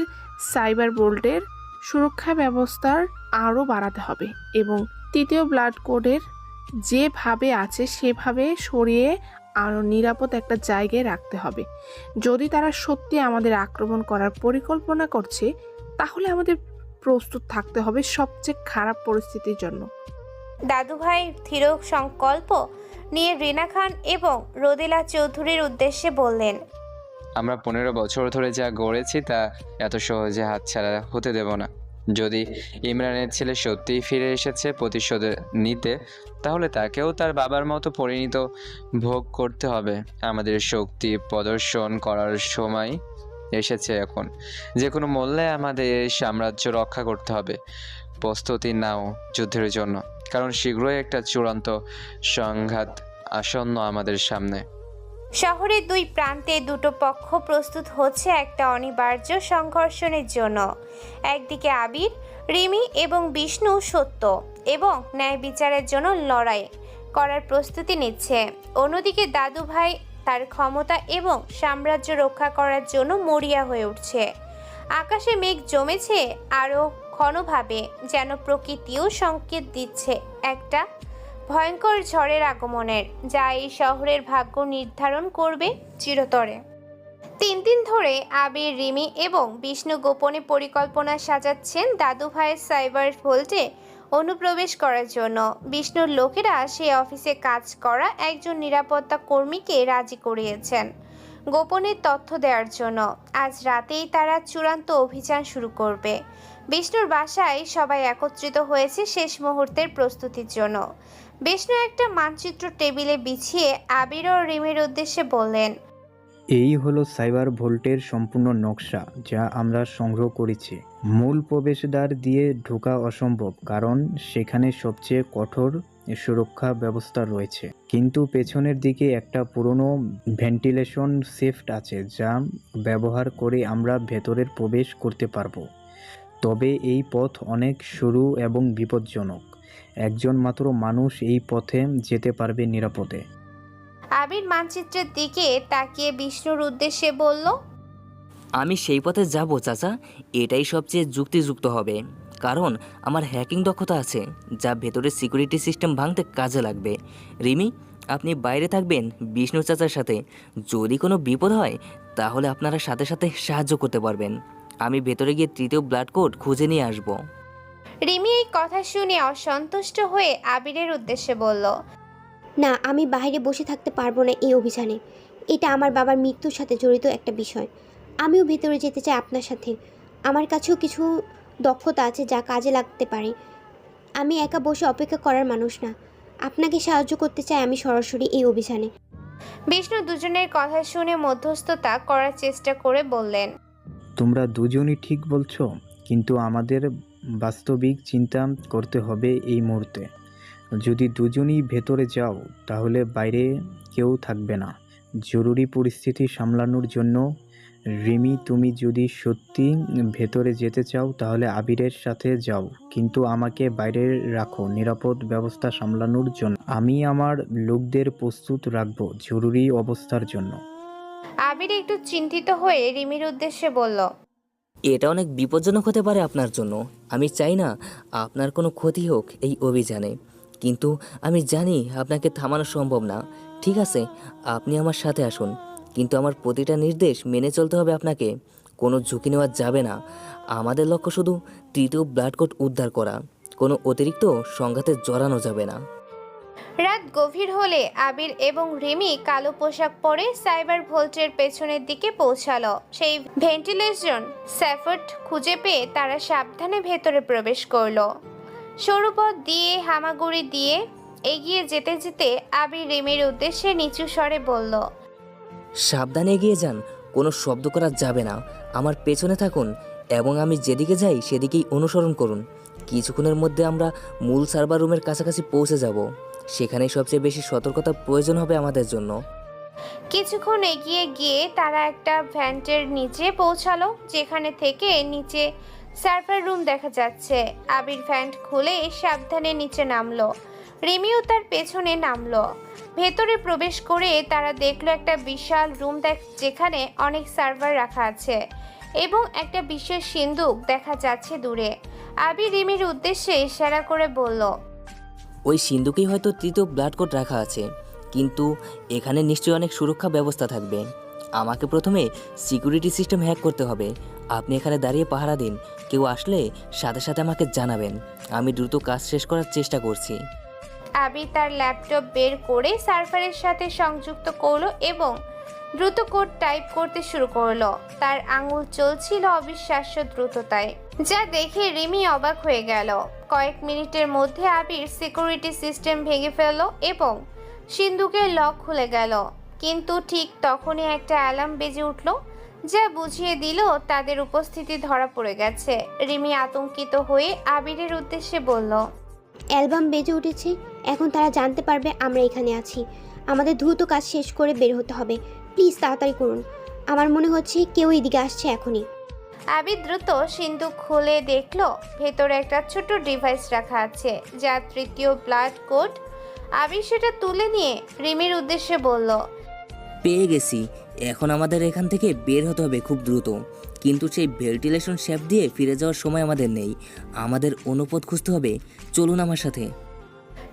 সাইবার বোল্টের সুরক্ষা ব্যবস্থার আরও বাড়াতে হবে এবং তৃতীয় ব্লাড কোডের যেভাবে আছে সেভাবে সরিয়ে আরও নিরাপদ একটা জায়গায় রাখতে হবে। যদি তারা সত্যি আমাদের আক্রমণ করার পরিকল্পনা করছে তাহলে আমাদের প্রস্তুত থাকতে হবে সবচেয়ে খারাপ পরিস্থিতির জন্য।
দাদু ভাই দৃঢ় সংকল্প নিয়ে রিনা খান এবং রোদেলা চৌধুরীর উদ্দেশ্যে বললেন,
আমরা 15 বছর ধরে যা গড়েছি তা এত সহজে হাতছাড়া হতে দেব না। যদি ইমরানের ছেলে সত্যিই ফিরে এসেছে প্রতিশোধ নিতে, তাহলে তাকেও তার বাবার মতো পরিণত ভোগ করতে হবে। আমাদের শক্তি প্রদর্শন করার সময় এসেছে এখন। যে কোনো মূল্যে আমাদের এই সাম্রাজ্য রক্ষা করতে হবে। প্রস্তুতি নাও যুদ্ধের জন্য, কারণ শীঘ্রই একটা চূড়ান্ত সংঘাত আসন্ন আমাদের সামনে।
শহরের দুই প্রান্তে দুটো পক্ষ প্রস্তুত হচ্ছে একটা অনিবার্য সংঘর্ষণের জন্য। একদিকে আবির, রিমি এবং বিষ্ণু সত্য এবং ন্যায় বিচারের জন্য লড়াই করার প্রস্তুতি নিচ্ছে। অন্যদিকে দাদু ভাই তার ক্ষমতা এবং সাম্রাজ্য রক্ষা করার জন্য মরিয়া হয়ে উঠছে। আকাশে মেঘ জমেছে আরও ঘনভাবে, যেন প্রকৃতিও সংকেত দিচ্ছে একটা ভয়ঙ্কর ঝড়ের আগমনের, যা এই শহরের ভাগ্য নির্ধারণ করবে চিরতরে। 3 দিন ধরে আবির, রিমি এবং বিষ্ণু গোপনে পরিকল্পনা সাজাচ্ছেন দাদু ভাইয়ের সাইবার ভোল্টে অনুপ্রবেশ করার জন্য। বিষ্ণুর লোকেরা সেই অফিসে কাজ করা একজন নিরাপত্তা কর্মীকে রাজি করিয়েছেন গোপনে তথ্য দেওয়ার জন্য। আজ রাতেই তারা চূড়ান্ত অভিযান শুরু করবে। বিষ্ণুর বাসায় সবাই একত্রিত হয়েছে শেষ মুহূর্তের প্রস্তুতির জন্য। বিষ্ণু একটা মানচিত্র টেবিলে বিছিয়ে আবির ও রিমির উদ্দেশ্যে বললেন,
এই হলো সাইবার ভোল্টের সম্পূর্ণ নকশা যা আমরা সংগ্রহ করেছি। মূল প্রবেশদ্বার দিয়ে ঢোকা অসম্ভব, কারণ সেখানে সবচেয়ে কঠোর সুরক্ষা ব্যবস্থা রয়েছে। কিন্তু পেছনের দিকে একটা পুরনো ভেন্টিলেশন শেফট আছে যা ব্যবহার করে আমরা ভেতরের প্রবেশ করতে পারবো। তবে এই পথ অনেক সরু এবং বিপজ্জনক। একজন মাত্র মানুষ এই পথে যেতে পারবে নিরাপদে।
আবির মানচিত্রের দিকে তাকিয়ে বিষ্ণুর উদ্দেশ্যে বলল,
আমি সেই পথে যাব চাচা, এটাই সবচেয়ে যুক্তিযুক্ত হবে। কারণ আমার হ্যাকিং দক্ষতা আছে যা ভেতরের সিকিউরিটি সিস্টেম ভাঙতে কাজে লাগবে। রিমি, আপনি বাইরে থাকবেন বিষ্ণু চাচার সাথে। যদি কোনো বিপদ হয় তাহলে আপনারা সাথে সাথে সাহায্য করতে পারবেন। আমি ভেতরে গিয়ে তৃতীয় ব্লাড কোড খুঁজে নিয়ে আসব।
রিমি এই কথা শুনে অসন্তুষ্ট হয়ে আবিরের উদ্দেশ্যে বলল,
না, আমি বাইরে বসে থাকতে পারবো না এই অভিযানে। এটা আমার বাবার মৃত্যুর সাথে জড়িত একটা বিষয়। আমিও ভেতরে যেতে চাই আপনার সাথে। আমার কাছেও কিছু দক্ষতা আছে যা কাজে লাগতে পারে। আমি একা বসে অপেক্ষা করার মানুষ না। আপনাকে সাহায্য করতে চাই আমি সরাসরি এই অভিযানে।
বিষ্ণু দুজনের কথা শুনে মধ্যস্থতা করার চেষ্টা করে বললেন,
তোমরা দুজনই ঠিক বলছো, কিন্তু আমাদের বাস্তবিক চিন্তা করতে হবে এই মুহূর্তে। যদি দুজনই ভেতরে যাও তাহলে বাইরে কেউ থাকবে না। জরুরি পরিস্থিতি সামলানোর জন্য রিমি, তুমি যদি সত্যি ভেতরে যেতে চাও তাহলে আবিরের সাথে যাও, কিন্তু আমাকে বাইরে রাখো নিরাপদ ব্যবস্থা সামলানোর জন্য। আমি আমার লোকদের প্রস্তুত রাখবো জরুরি অবস্থার জন্য।
আবির একটু চিন্তিত হয়ে রিমির উদ্দেশ্যে বলল,
এটা অনেক বিপজ্জনক হতে পারে আপনার জন্য। আমি চাই না আপনার কোনো ক্ষতি হোক এই অভিযানে, কিন্তু আমি জানি আপনাকে থামানো সম্ভব না। ঠিক আছে, আপনি আমার সাথে আসুন। কিন্তু আমার প্রতিটা নির্দেশ মেনে চলতে হবে আপনাকে। কোনো ঝুঁকি নেওয়া যাবে না। আমাদের লক্ষ্য শুধু তৃতীয় ব্লাড কোড উদ্ধার করা। কোনো অতিরিক্ত সংঘাতে জড়ানো যাবে না।
রাত গভীর হলে আবির এবং রিমি কালো পোশাক পরে সাইবার ভোল্টের পেছনের দিকে পৌঁছালো। সেই ভেন্টিলেশন স্যাফট খুঁজে পেয়ে তারা সাবধানে ভেতরে প্রবেশ করলো। সরু পথ দিয়ে হামাগুড়ি দিয়ে এগিয়ে যেতে যেতে আবির রিমির উদ্দেশ্যে নিচু স্বরে বলল,
সাবধানে এগিয়ে যান, কোনো শব্দ করা যাবে না। আমার পেছনে থাকুন এবং আমি যেদিকে যাই সেদিকেই অনুসরণ করুন। কিছুক্ষণের মধ্যে আমরা মূল সার্ভার রুমের কাছাকাছি পৌঁছে যাব। সেখানেই সবচেয়ে বেশি সতর্কতার প্রয়োজন হবে আমাদের জন্য।
কিছুক্ষণ এগিয়ে গিয়ে তারা একটা ভ্যান্টের নিচে পৌঁছালো, যেখানে থেকে নিচে সার্ভার রুম দেখা যাচ্ছে। আবির ভ্যান্ট খুলে সাবধানে নিচে নামলো। রিমিও তার পেছনে নামলো। ভেতরে প্রবেশ করে তারা দেখলো একটা বিশাল রুম, যেখানে অনেক সার্ভার রাখা আছে এবং একটা বিশেষ সিন্দুক দেখা যাচ্ছে দূরে। আবির রিমির উদ্দেশ্যে ইশারা করে বলল,
ওই সিন্ধুকেই হয়তো তৃতীয় ব্লাড কোড রাখা আছে, কিন্তু এখানে নিশ্চয়ই অনেক সুরক্ষা ব্যবস্থা থাকবে। আমাকে প্রথমে সিকিউরিটি সিস্টেম হ্যাক করতে হবে। আপনি এখানে দাঁড়িয়ে পাহারা দিন। কেউ আসলে সাথে সাথে আমাকে জানাবেন। আমি দ্রুত কাজ শেষ করার চেষ্টা করছি।
আবির তার ল্যাপটপ বের করে সার্ভারের সাথে সংযুক্ত করলো এবং দ্রুত কোড টাইপ করতে শুরু করলো। তার আঙুল চলছিল অবিশ্বাস্য দ্রুততায়, যা দেখে রিমি অবাক হয়ে গেল। কয়েক মিনিটের মধ্যে আবির সিকিউরিটি সিস্টেম ভেঙে ফেললো এবং সিন্ধুকের লক খুলে গেল। কিন্তু ঠিক তখনই একটা অ্যালার্ম বেজে উঠল, যা বুঝিয়ে দিল তাদের উপস্থিতি ধরা পড়ে গেছে। রিমি আতঙ্কিত হয়ে আবিরের উদ্দেশ্যে বলল,
অ্যালবাম বেজে উঠেছে, এখন তারা জানতে পারবে আমরা এখানে আছি। আমাদের দ্রুত কাজ শেষ করে বের হতে হবে। প্লিজ তাড়াতাড়ি করুন, আমার মনে হচ্ছে কেউ এদিকে আসছে এখনই।
আবির দ্রুত সিন্ধুক খুলে দেখলো ভেতরে একটা ছোট ডিভাইস রাখা আছে, যা তৃতীয় ব্লাড কোড। আবির সেটা তুলে নিয়ে রিমির উদ্দেশ্যে বলল,
পেয়ে গেছি। এখন আমাদের এখান থেকে বের হতে হবে খুব দ্রুত, কিন্তু সেই ভেন্টিলেশন শ্যাফট দিয়ে ফিরে যাওয়ার সময় আমাদের নেই। আমাদের অনুপদ খুঁজতে হবে। চলুন আমার সাথে।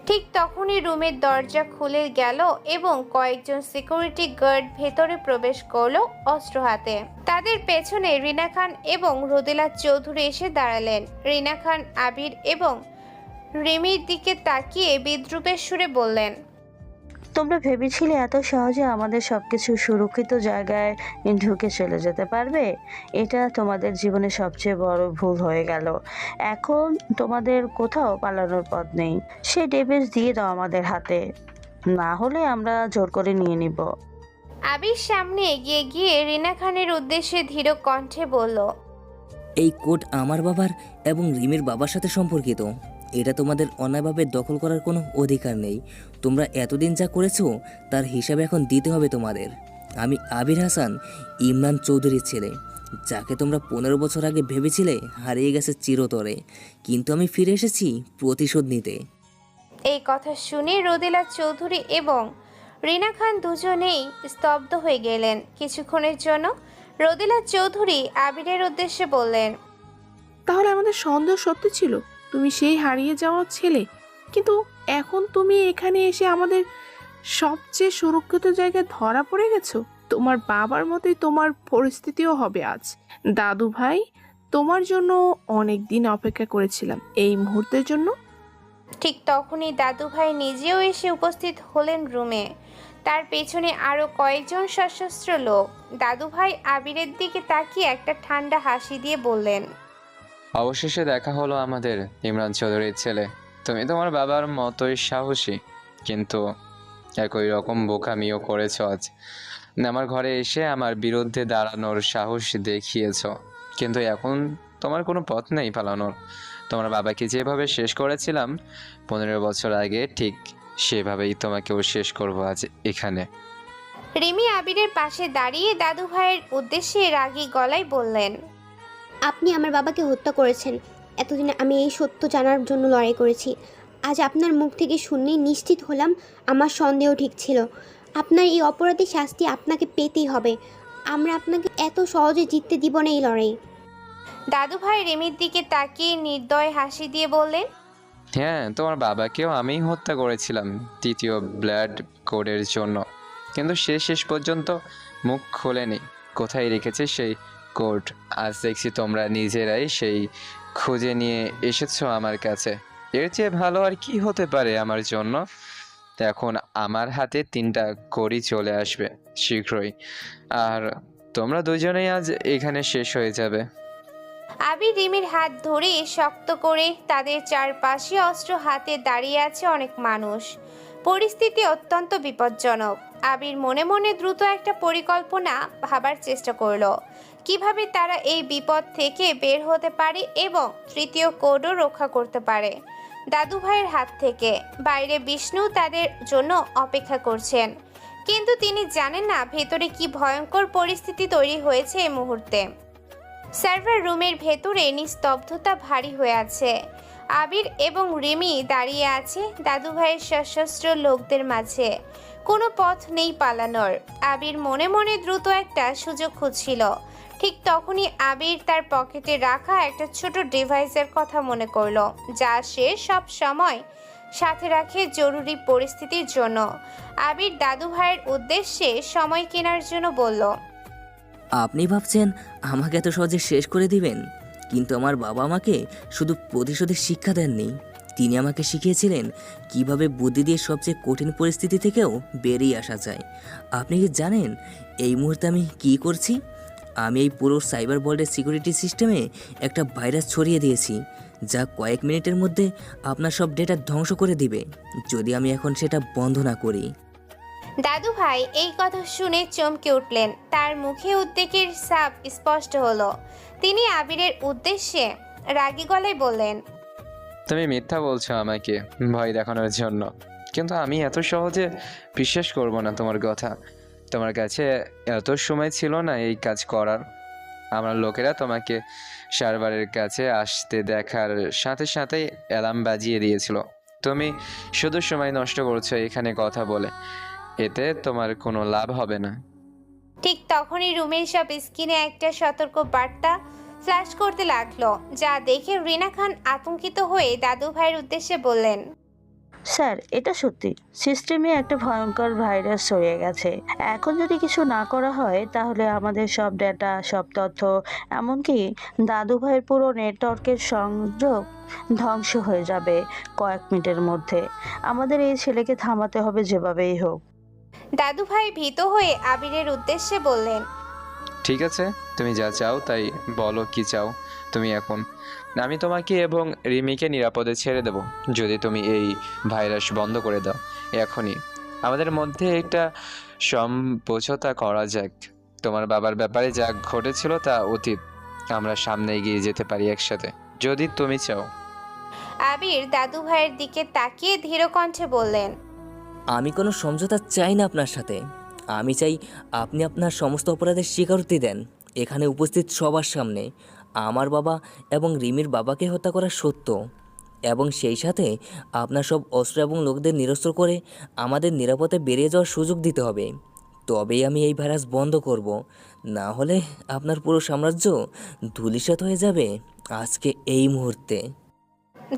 ঠিক তখনই রুমের দরজা খুলে গেল এবং কয়েকজন সিকিউরিটি গার্ড ভেতরে প্রবেশ করলো অস্ত্র হাতে। তাদের পেছনে রিনা খান এবং রোদেলা চৌধুরী এসে দাঁড়ালেন। রিনা খান আবির এবং রিমির দিকে তাকিয়ে বিদ্রুপের সুরে বললেন,
তোমরা ভেবেছিলে এত সহজে আমাদের সবকিছু সুরক্ষিত জায়গায় ঢুকে চলে যেতে পারবে? এটা তোমাদের জীবনে সবচেয়ে বড় ভুল হয়ে গেল। এখন তোমাদের কোথাও পালানোর পথ নেই। সেই ডিভাইস দিয়ে দাও আমাদের হাতে, না হলে আমরা জোর করে নিয়ে নিব।
আবির সামনে এগিয়ে গিয়ে রিনা খানের উদ্দেশ্যে ধীর কণ্ঠে বলল,
এই কোড আমার বাবার এবং রিমির বাবার সাথে সম্পর্কিত। এটা তোমাদের অন্যায়ভাবে দখল করার কোনো অধিকার নেই। তোমরা এতদিন যা করেছো তার হিসাব এখন দিতে হবে তোমাদের। আমি আবির হাসান, ইমরান চৌধুরীর ছেলে, যাকে তোমরা 15 বছর আগে ভেবেছিলে হারিয়ে গেছে চিরতরে, কিন্তু আমি ফিরে এসেছি প্রতিশোধ নিতে।
এই কথা শুনে রোদেলা চৌধুরী এবং রিনা খান দুজনেই স্তব্ধ হয়ে গেলেন। কিছুক্ষণের জন্য রোদেলা চৌধুরী আবিরের উদ্দেশ্যে বললেন,
তাহলে আমাদের সন্দেহ সত্যি ছিল, তুমি সেই হারিয়ে যাওয়া ছেলে। কিন্তু এখন তুমি এখানে এসে আমাদের সবচেয়ে সুরক্ষিত জায়গায় ধরা পড়ে গেছো। তোমার বাবার মতোই তোমার পরিস্থিতিও হবে আজ। দাদু ভাই, তোমার জন্য অনেক দিন অপেক্ষা করেছিলাম এই মুহূর্তের জন্য।
ঠিক তখনই দাদু ভাই নিজেও এসে উপস্থিত হলেন রুমে। তার পেছনে আরো কয়েকজন সশস্ত্র লোক। দাদু ভাই আবিরের দিকে তাকিয়ে একটা ঠান্ডা হাসি দিয়ে বললেন,
অবশেষে দেখা হলো আমাদের ইমরান চৌধুরীর ছেলে। তুমি তোমার বাবার মতোই সাহসী, কিন্তু একই রকম বোকামিও করেছ আজ। আমার ঘরে এসে আমার বিরুদ্ধে দাঁড়ানোর সাহস দেখিয়েছ, কিন্তু এখন তোমার কোনো পথ নেই পালানোর। তোমার বাবাকে যেভাবে শেষ করেছিলাম 15 বছর আগে, ঠিক সেভাবেই তোমাকেও শেষ করব আজ এখানে।
রিমি আবিরের পাশে দাঁড়িয়ে দাদু ভাইয়ের উদ্দেশ্যে রাগী গলায় বললেন,
আপনি আমার বাবাকে হত্যা করেছেন। এতদিন আমি এই সত্য জানার জন্য লড়াই করেছি। আজ আপনার মুখ থেকে শুনেই নিশ্চিত হলাম আমার সন্দেহ ঠিক ছিল। আপনার এই অপরাধের শাস্তি আপনাকে পেতেই হবে। আমরা আপনাকে এত সহজে জিততে দিব না এই লড়াই।
দাদু ভাই রিমির দিকে তাকিয়ে নির্দয় হাসি দিয়ে বললেন,
হ্যাঁ, তোমার বাবাকেও আমিই হত্যা করেছিলাম তৃতীয় ব্লাড কোডের জন্য, কিন্তু সে শেষ পর্যন্ত মুখ খোলেনি। কোথায় রেখেছে সেই কোট? আজ দেখছি তোমরা নিজেরাই সেই খুঁজে নিয়ে এসেছো আমার কাছে। এর চেয়ে ভালো আর কি হতে পারে আমার জন্য? এখন আমার হাতে 3টা কড়ি চলে আসবে শীঘ্রই, আর তোমরা দুজনেই আজ এখানে শেষ হয়ে যাবে।
আবির রিমির হাত ধরে শক্ত করে। তাদের চারপাশে অস্ত্র হাতে দাঁড়িয়ে আছে অনেক মানুষ। পরিস্থিতি অত্যন্ত বিপজ্জনক। আবির মনে মনে দ্রুত একটা পরিকল্পনা ভাবার চেষ্টা করলো, কিভাবে তারা এই বিপদ থেকে বের হতে পারে এবং তৃতীয় কোডও রক্ষা করতে পারে দাদু ভাইয়ের হাত থেকে। বাইরে বিষ্ণু তাদের জন্য অপেক্ষা করছেন, কিন্তু তিনি জানেন না ভেতরে কি ভয়ঙ্কর পরিস্থিতি তৈরি হয়েছে এই মুহূর্তে। সার্ভার রুমের ভেতরে নিস্তব্ধতা ভারী হয়ে আছে। আবির এবং রিমি দাঁড়িয়ে আছে দাদু ভাইয়ের সশস্ত্র লোকদের মাঝে। কোনো পথ নেই পালানোর। আবির মনে মনে দ্রুত একটা সুযোগ খুঁজছিল। ঠিক তখনই আবির তার পকেটে রাখা একটা ছোট ডিভাইসের কথা মনে করলো, যা সে সব সময় সাথে রাখে জরুরি পরিস্থিতির জন্য। আবির দাদু ভাইয়ের উদ্দেশ্যে সময় কেনার জন্য বলল,
আপনি ভাবছেন আমাকে এত সহজে শেষ করে দিবেন, কিন্তু আমার বাবা আমাকে শুধু প্রতিশোধের শিক্ষা দেননি, তিনি আমাকে শিখিয়েছিলেন কিভাবে বুদ্ধি দিয়ে সবচেয়ে কঠিন পরিস্থিতি থেকেও বেরিয়ে আসা যায়। আপনি কি জানেন এই মুহূর্তে আমি কি করছি? আমি এই পুরো সাইবার ওয়ার্ল্ডের সিকিউরিটি সিস্টেমে একটা ভাইরাস ছড়িয়ে দিয়েছি, যা কয়েক মিনিটের মধ্যে আপনার সব ডেটা ধ্বংস করে দিবে যদি আমি এখন সেটা বন্ধ না করি।
দাদু ভাই এই কথা শুনে চমকে উঠলেন। তার মুখে উদ্বেগের ছাপ স্পষ্ট হলো। তিনি আবিরের উদ্দেশ্যে রাগী গলায় বললেন,
তুমি মিথ্যা বলছো আমাকে ভয় দেখানোর জন্য, কিন্তু আমি এত সহজে বিশ্বাস করব না তোমার কথা। তোমার কাছে এত সময় ছিল না এই কাজ করার। আমার লোকেরা তোমাকে সার্ভারের কাছে আসতে দেখার সাথে সাথেই অ্যালার্ম বাজিয়ে দিয়েছিল। তুমি শুধু সময় নষ্ট করছো এখানে কথা বলে, এতে তোমার কোনো লাভ হবে না।
ঠিক তখনই রুমের সব স্ক্রিনে একটা সতর্ক বার্তা ফ্ল্যাশ করতে লাগলো, যা দেখে রিনা খান আতঙ্কিত হয়ে দাদু ভাইয়ের উদ্দেশ্যে বললেন,
স্যার, এটা সত্যি, সিস্টেমে একটা ভয়ঙ্কর ভাইরাস ছড়িয়ে গেছে। এখন যদি কিছু না করা হয় তাহলে আমাদের সব ডেটা, সব তথ্য, এমনকি দাদু ভাইয়ের পুরো নেটওয়ার্কের সংযোগ ধ্বংস হয়ে যাবে কয়েক মিনিটের মধ্যে। আমাদের এই ছেলেকে থামাতে হবে যেভাবেই হোক।
দাদু ভাই ভীত হয়ে আবিরের উদ্দেশ্যে বললেন,
ঠিক আছে, তুমি যা চাও তাই বলো, কি চাও তুমি এখন? আমি তোমাকে এবং রিমিকে নিরাপদে ছেড়ে দেব যদি তুমি এই ভাইরাস বন্ধ করে দাও এখনই। আমাদের মধ্যে একটা সমঝোতা করা যাক। তোমার বাবার ব্যাপারে যা ঘটেছিল তা অতীত, আমরা সামনে এগিয়ে যেতে পারি একসাথে যদি তুমি চাও।
আবির দাদু ভাইয়ের দিকে তাকিয়ে ধীর কণ্ঠে বললেন,
আমি কোনো সমঝোতা চাই না আপনার সাথে। আমি চাই আপনি আপনার সমস্ত অপরাধের স্বীকারোক্তি দেন এখানে উপস্থিত সবার সামনে। আমার বাবা এবং রিমির বাবাকে হত্যা করা সত্য, এবং সেই সাথে আপনার সব অস্ত্র এবং লোকদের নিরস্ত্র করে আমাদের নিরাপদে বেরিয়ে যাওয়ার সুযোগ দিতে হবে। তবেই আমি এই ভাইরাস বন্ধ করব, না হলে আপনার পুরো সাম্রাজ্য ধূলিসাৎ হয়ে যাবে আজকে এই মুহূর্তে।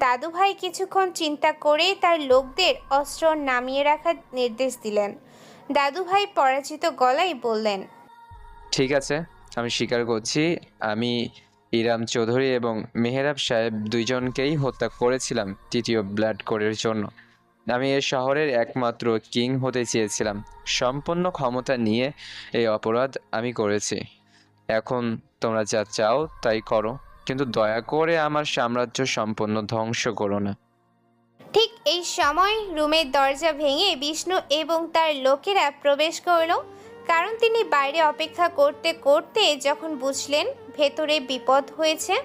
দাদু ভাই কিছুক্ষণ চিন্তা করে তার লোকদের অস্ত্র নামিয়ে রাখার নির্দেশ দিলেন। দাদু ভাই পরাজিত গলায় বললেন,
ঠিক আছে, আমি স্বীকার করছি, আমি ইরাম চৌধুরী এবং মেহরাব সাহেব দুইজনকেই হত্যা করেছিলাম তৃতীয় ব্লাড কোডের জন্য। আমি এই শহরের একমাত্র কিং হতে চেয়েছিলাম। সম্পূর্ণ ক্ষমতা নিয়ে এই অপরাধ আমি করেছি। এখন তোমরা যা চাও তাই করো, কিন্তু দয়া করে আমার সাম্রাজ্য সম্পূর্ণ ধ্বংস করো না।
ঠিক এই সময় রুমের দরজা ভেঙে বিষ্ণু এবং তার লোকেরা প্রবেশ করলো, কারণ তিনি বাইরে অপেক্ষা করতে করতে যখন বুঝলেন ভেতরে বিপদ হয়েছে,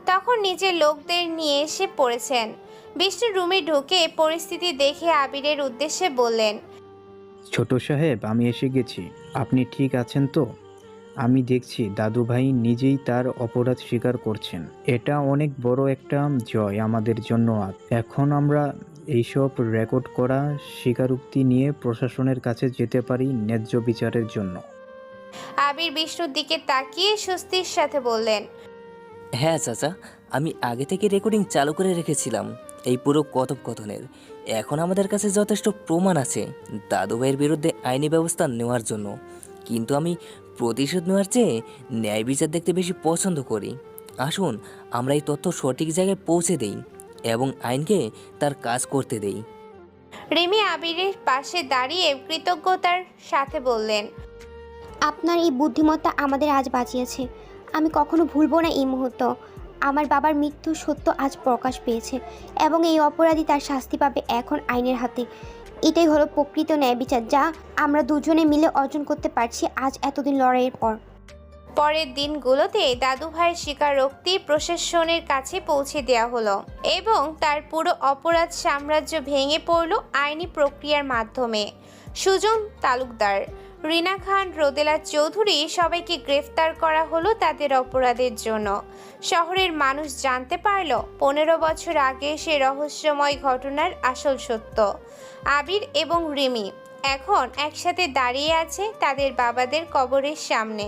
তখন নিজের লোকদের নিয়ে এসে পড়েছেন। বিষ্ণু রুমে ঢুকে পরিস্থিতি দেখে আবিরের উদ্দেশ্যে বললেন,
ছোট সাহেব, আমি এসে গেছি। আপনি ঠিক আছেন তো? আমি দেখছি দাদু ভাই নিজেই তার অপরাধ স্বীকার করছেন। এটা অনেক বড় একটা জয় আমাদের জন্য। এখন আমরা এইসব রেকর্ড করা স্বীকারোক্তি নিয়ে প্রশাসনের কাছে যেতে পারি ন্যায্য বিচারের জন্য।
আবির বিষ্ণুর দিকে তাকিয়ে স্বস্তির সাথে বললেন,
হ্যাঁ চাচা, আমি আগে থেকে রেকর্ডিং চালু করে রেখেছিলাম এই পুরো কথোপকথনের। এখন আমাদের কাছে যথেষ্ট প্রমাণ আছে দাদু ভাইয়ের বিরুদ্ধে আইনি ব্যবস্থা নেওয়ার জন্য। কিন্তু আমি প্রতিশোধ নেওয়ার চেয়ে ন্যায় বিচার দেখতে বেশি পছন্দ করি। আসুন আমরা এই তথ্য সঠিক জায়গায় পৌঁছে দেই এবং আইনকে তার কাজ করতে দেই।
রিমি আবিরের পাশে দাঁড়িয়ে কৃতজ্ঞতার সাথে বললেন,
আপনার এই বুদ্ধিমত্তা আমাদের আজ বাঁচিয়েছে। আমি কখনো ভুলবো না এই মুহূর্ত। আমার বাবার মৃত্যুর সত্য আজ প্রকাশ পেয়েছে এবং এই অপরাধী তার শাস্তি পাবে এখন আইনের হাতে। এটাই হলো প্রকৃত ন্যায় বিচার, যা আমরা দুজনে মিলে অর্জন করতে পারছি আজ এতদিন লড়াইয়ের পর।
পরের দিনগুলোতে দাদু ভাইয়ের স্বীকারোক্তি প্রশাসনের কাছে পৌঁছে দেওয়া হলো এবং তার পুরো অপরাধ সাম্রাজ্য ভেঙে পড়ল আইনি প্রক্রিয়ার মাধ্যমে। সুজন তালুকদার, রিনা খান, রোদেলা চৌধুরী সবাইকে গ্রেফতার করা হলো তাদের অপরাধের জন্য। শহরের মানুষ জানতে পারল 15 বছর আগে সে রহস্যময় ঘটনার আসল সত্য। আবির এবং রিমি এখন একসাথে দাঁড়িয়ে আছে তাদের বাবাদের কবরের সামনে,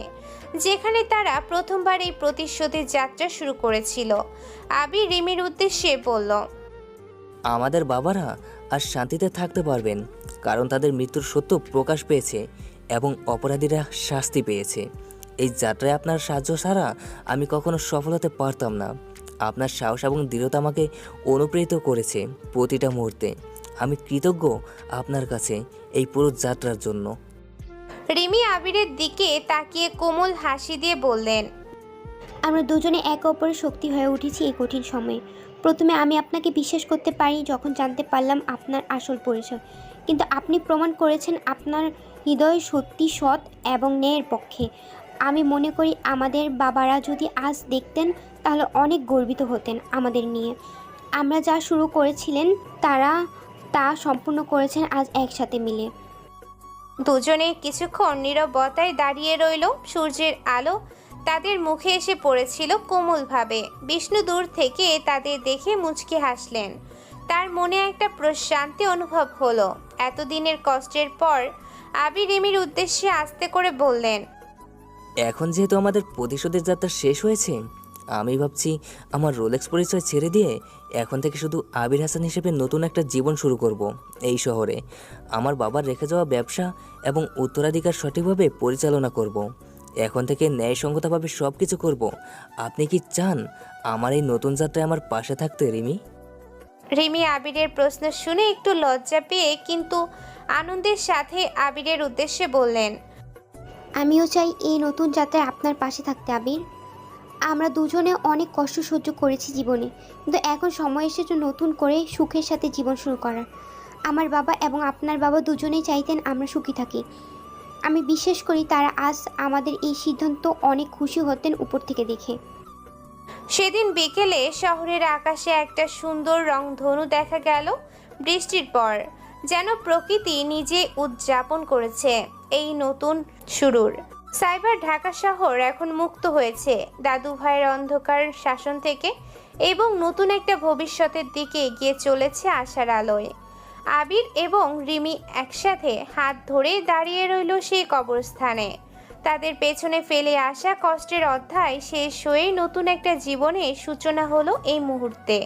যেখানে তারা প্রথমবার এই প্রতিশোধের যাত্রা শুরু করেছিল। আবির রিমির উদ্দেশ্যে বলল,
আমাদের বাবারা আর শান্তিতে থাকতে পারবেন, কারণ তাদের মৃত্যুর সত্য প্রকাশ পেয়েছে এবং অপরাধীরা শাস্তি পেয়েছে। এই যাত্রায় আপনার সাহায্য ছাড়া আমি কখনো সফল হতে পারতাম না। আপনার সাহস এবং দৃঢ়তা আমাকে অনুপ্রেরিত করেছে প্রতিটা মুহূর্তে। আমি কৃতজ্ঞ আপনার কাছে এই পুরো যাত্রার জন্য।
রিমি আবিরের দিকে তাকিয়ে কোমল হাসি দিয়ে বললেন,
আমরা দুজনে একে অপরের শক্তি হয়ে উঠেছি এই কঠিন সময়ে। প্রথমে আমি আপনাকে বিশ্বাস করতে পারি যখন জানতে পারলাম আপনার আসল পরিচয়, কিন্তু আপনি প্রমাণ করেছেন আপনার হৃদয় সত্যি সৎ এবং ন্যায়ের পক্ষে। আমি মনে করি আমাদের বাবারা যদি আজ দেখতেন তাহলে অনেক গর্বিত হতেন আমাদের নিয়ে। আমরা যা শুরু করেছিলেন তারা তা সম্পূর্ণ করেছেন আজ একসাথে মিলে।
দুজনে কিছুক্ষণ নীরবতায় দাঁড়িয়ে রইল। সূর্যের আলো তাদের মুখে এসে পড়েছিল কোমলভাবে। বিষ্ণু দূর থেকে তাদের দেখে মুচকি হাসলেন। তার মনে একটা প্রশান্তি অনুভব হলো। এতদিনের কষ্টের পর আবির রিমির উদ্দেশ্যে আস্তে করে বললেন,
এখন যেহেতু আমাদের প্রতিশোধের যাত্রা শেষ হয়েছে, আমি ভাবছি আমার রোলেক্স পরিচয় ছেড়ে দিয়ে এখন থেকে শুধু আবির হাসান হিসেবে নতুন একটা জীবন শুরু করব এই শহরে। আমার বাবার রেখে যাওয়া ব্যবসা এবং উত্তরাধিকার সঠিকভাবে পরিচালনা করব। এখন থেকে ন্যায়সঙ্গতভাবে সব কিছু করব। আপনি কি চান আমার এই নতুন যাত্রায় আমার পাশে থাকতে রিমি?
রিমি আবিরের প্রশ্ন শুনে একটু লজ্জা পেয়ে কিন্তু আনন্দের সাথে আবিরের উদ্দেশ্যে বললেন,
আমিও চাই এই নতুন যাত্রায় আপনার পাশে থাকতে আবির। আমরা দুজনে অনেক কষ্ট সহ্য করেছি জীবনে, কিন্তু এখন সময় এসেছে নতুন করে সুখের সাথে জীবন শুরু করার। আমার বাবা এবং আপনার বাবা দুজনেই চাইতেন আমরা সুখী থাকি। আমি বিশ্বাস করি তারা আজ আমাদের এই সিদ্ধান্ত অনেক খুশি হতেন উপর থেকে দেখে।
সেদিন বিকেলে শহরের আকাশে একটা সুন্দর রংধনু দেখা গেল বৃষ্টির পর, যেন প্রকৃতি নিজে উদযাপন করেছে এই নতুন শুরুর। সাইবার ঢাকা শহর এখন মুক্ত হয়েছে দাদু ভাইয়ের অন্ধকার শাসন থেকে এবং নতুন একটা ভবিষ্যতের দিকে এগিয়ে চলেছে আশার আলোয়। আবির এবং রিমি একসাথে হাত ধরে দাঁড়িয়ে রইল সেই কবরস্থানে। তাদের পেছনে ফেলে আসা কষ্টের অধ্যায় শেষ হয়ে নতুন একটা জীবনের সূচনা হলো এই মুহূর্তে,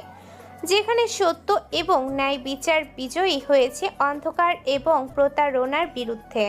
যেখানে সত্য এবং ন্যায় বিচার বিজয়ী হয়েছে অন্ধকার এবং প্রতারণার বিরুদ্ধে।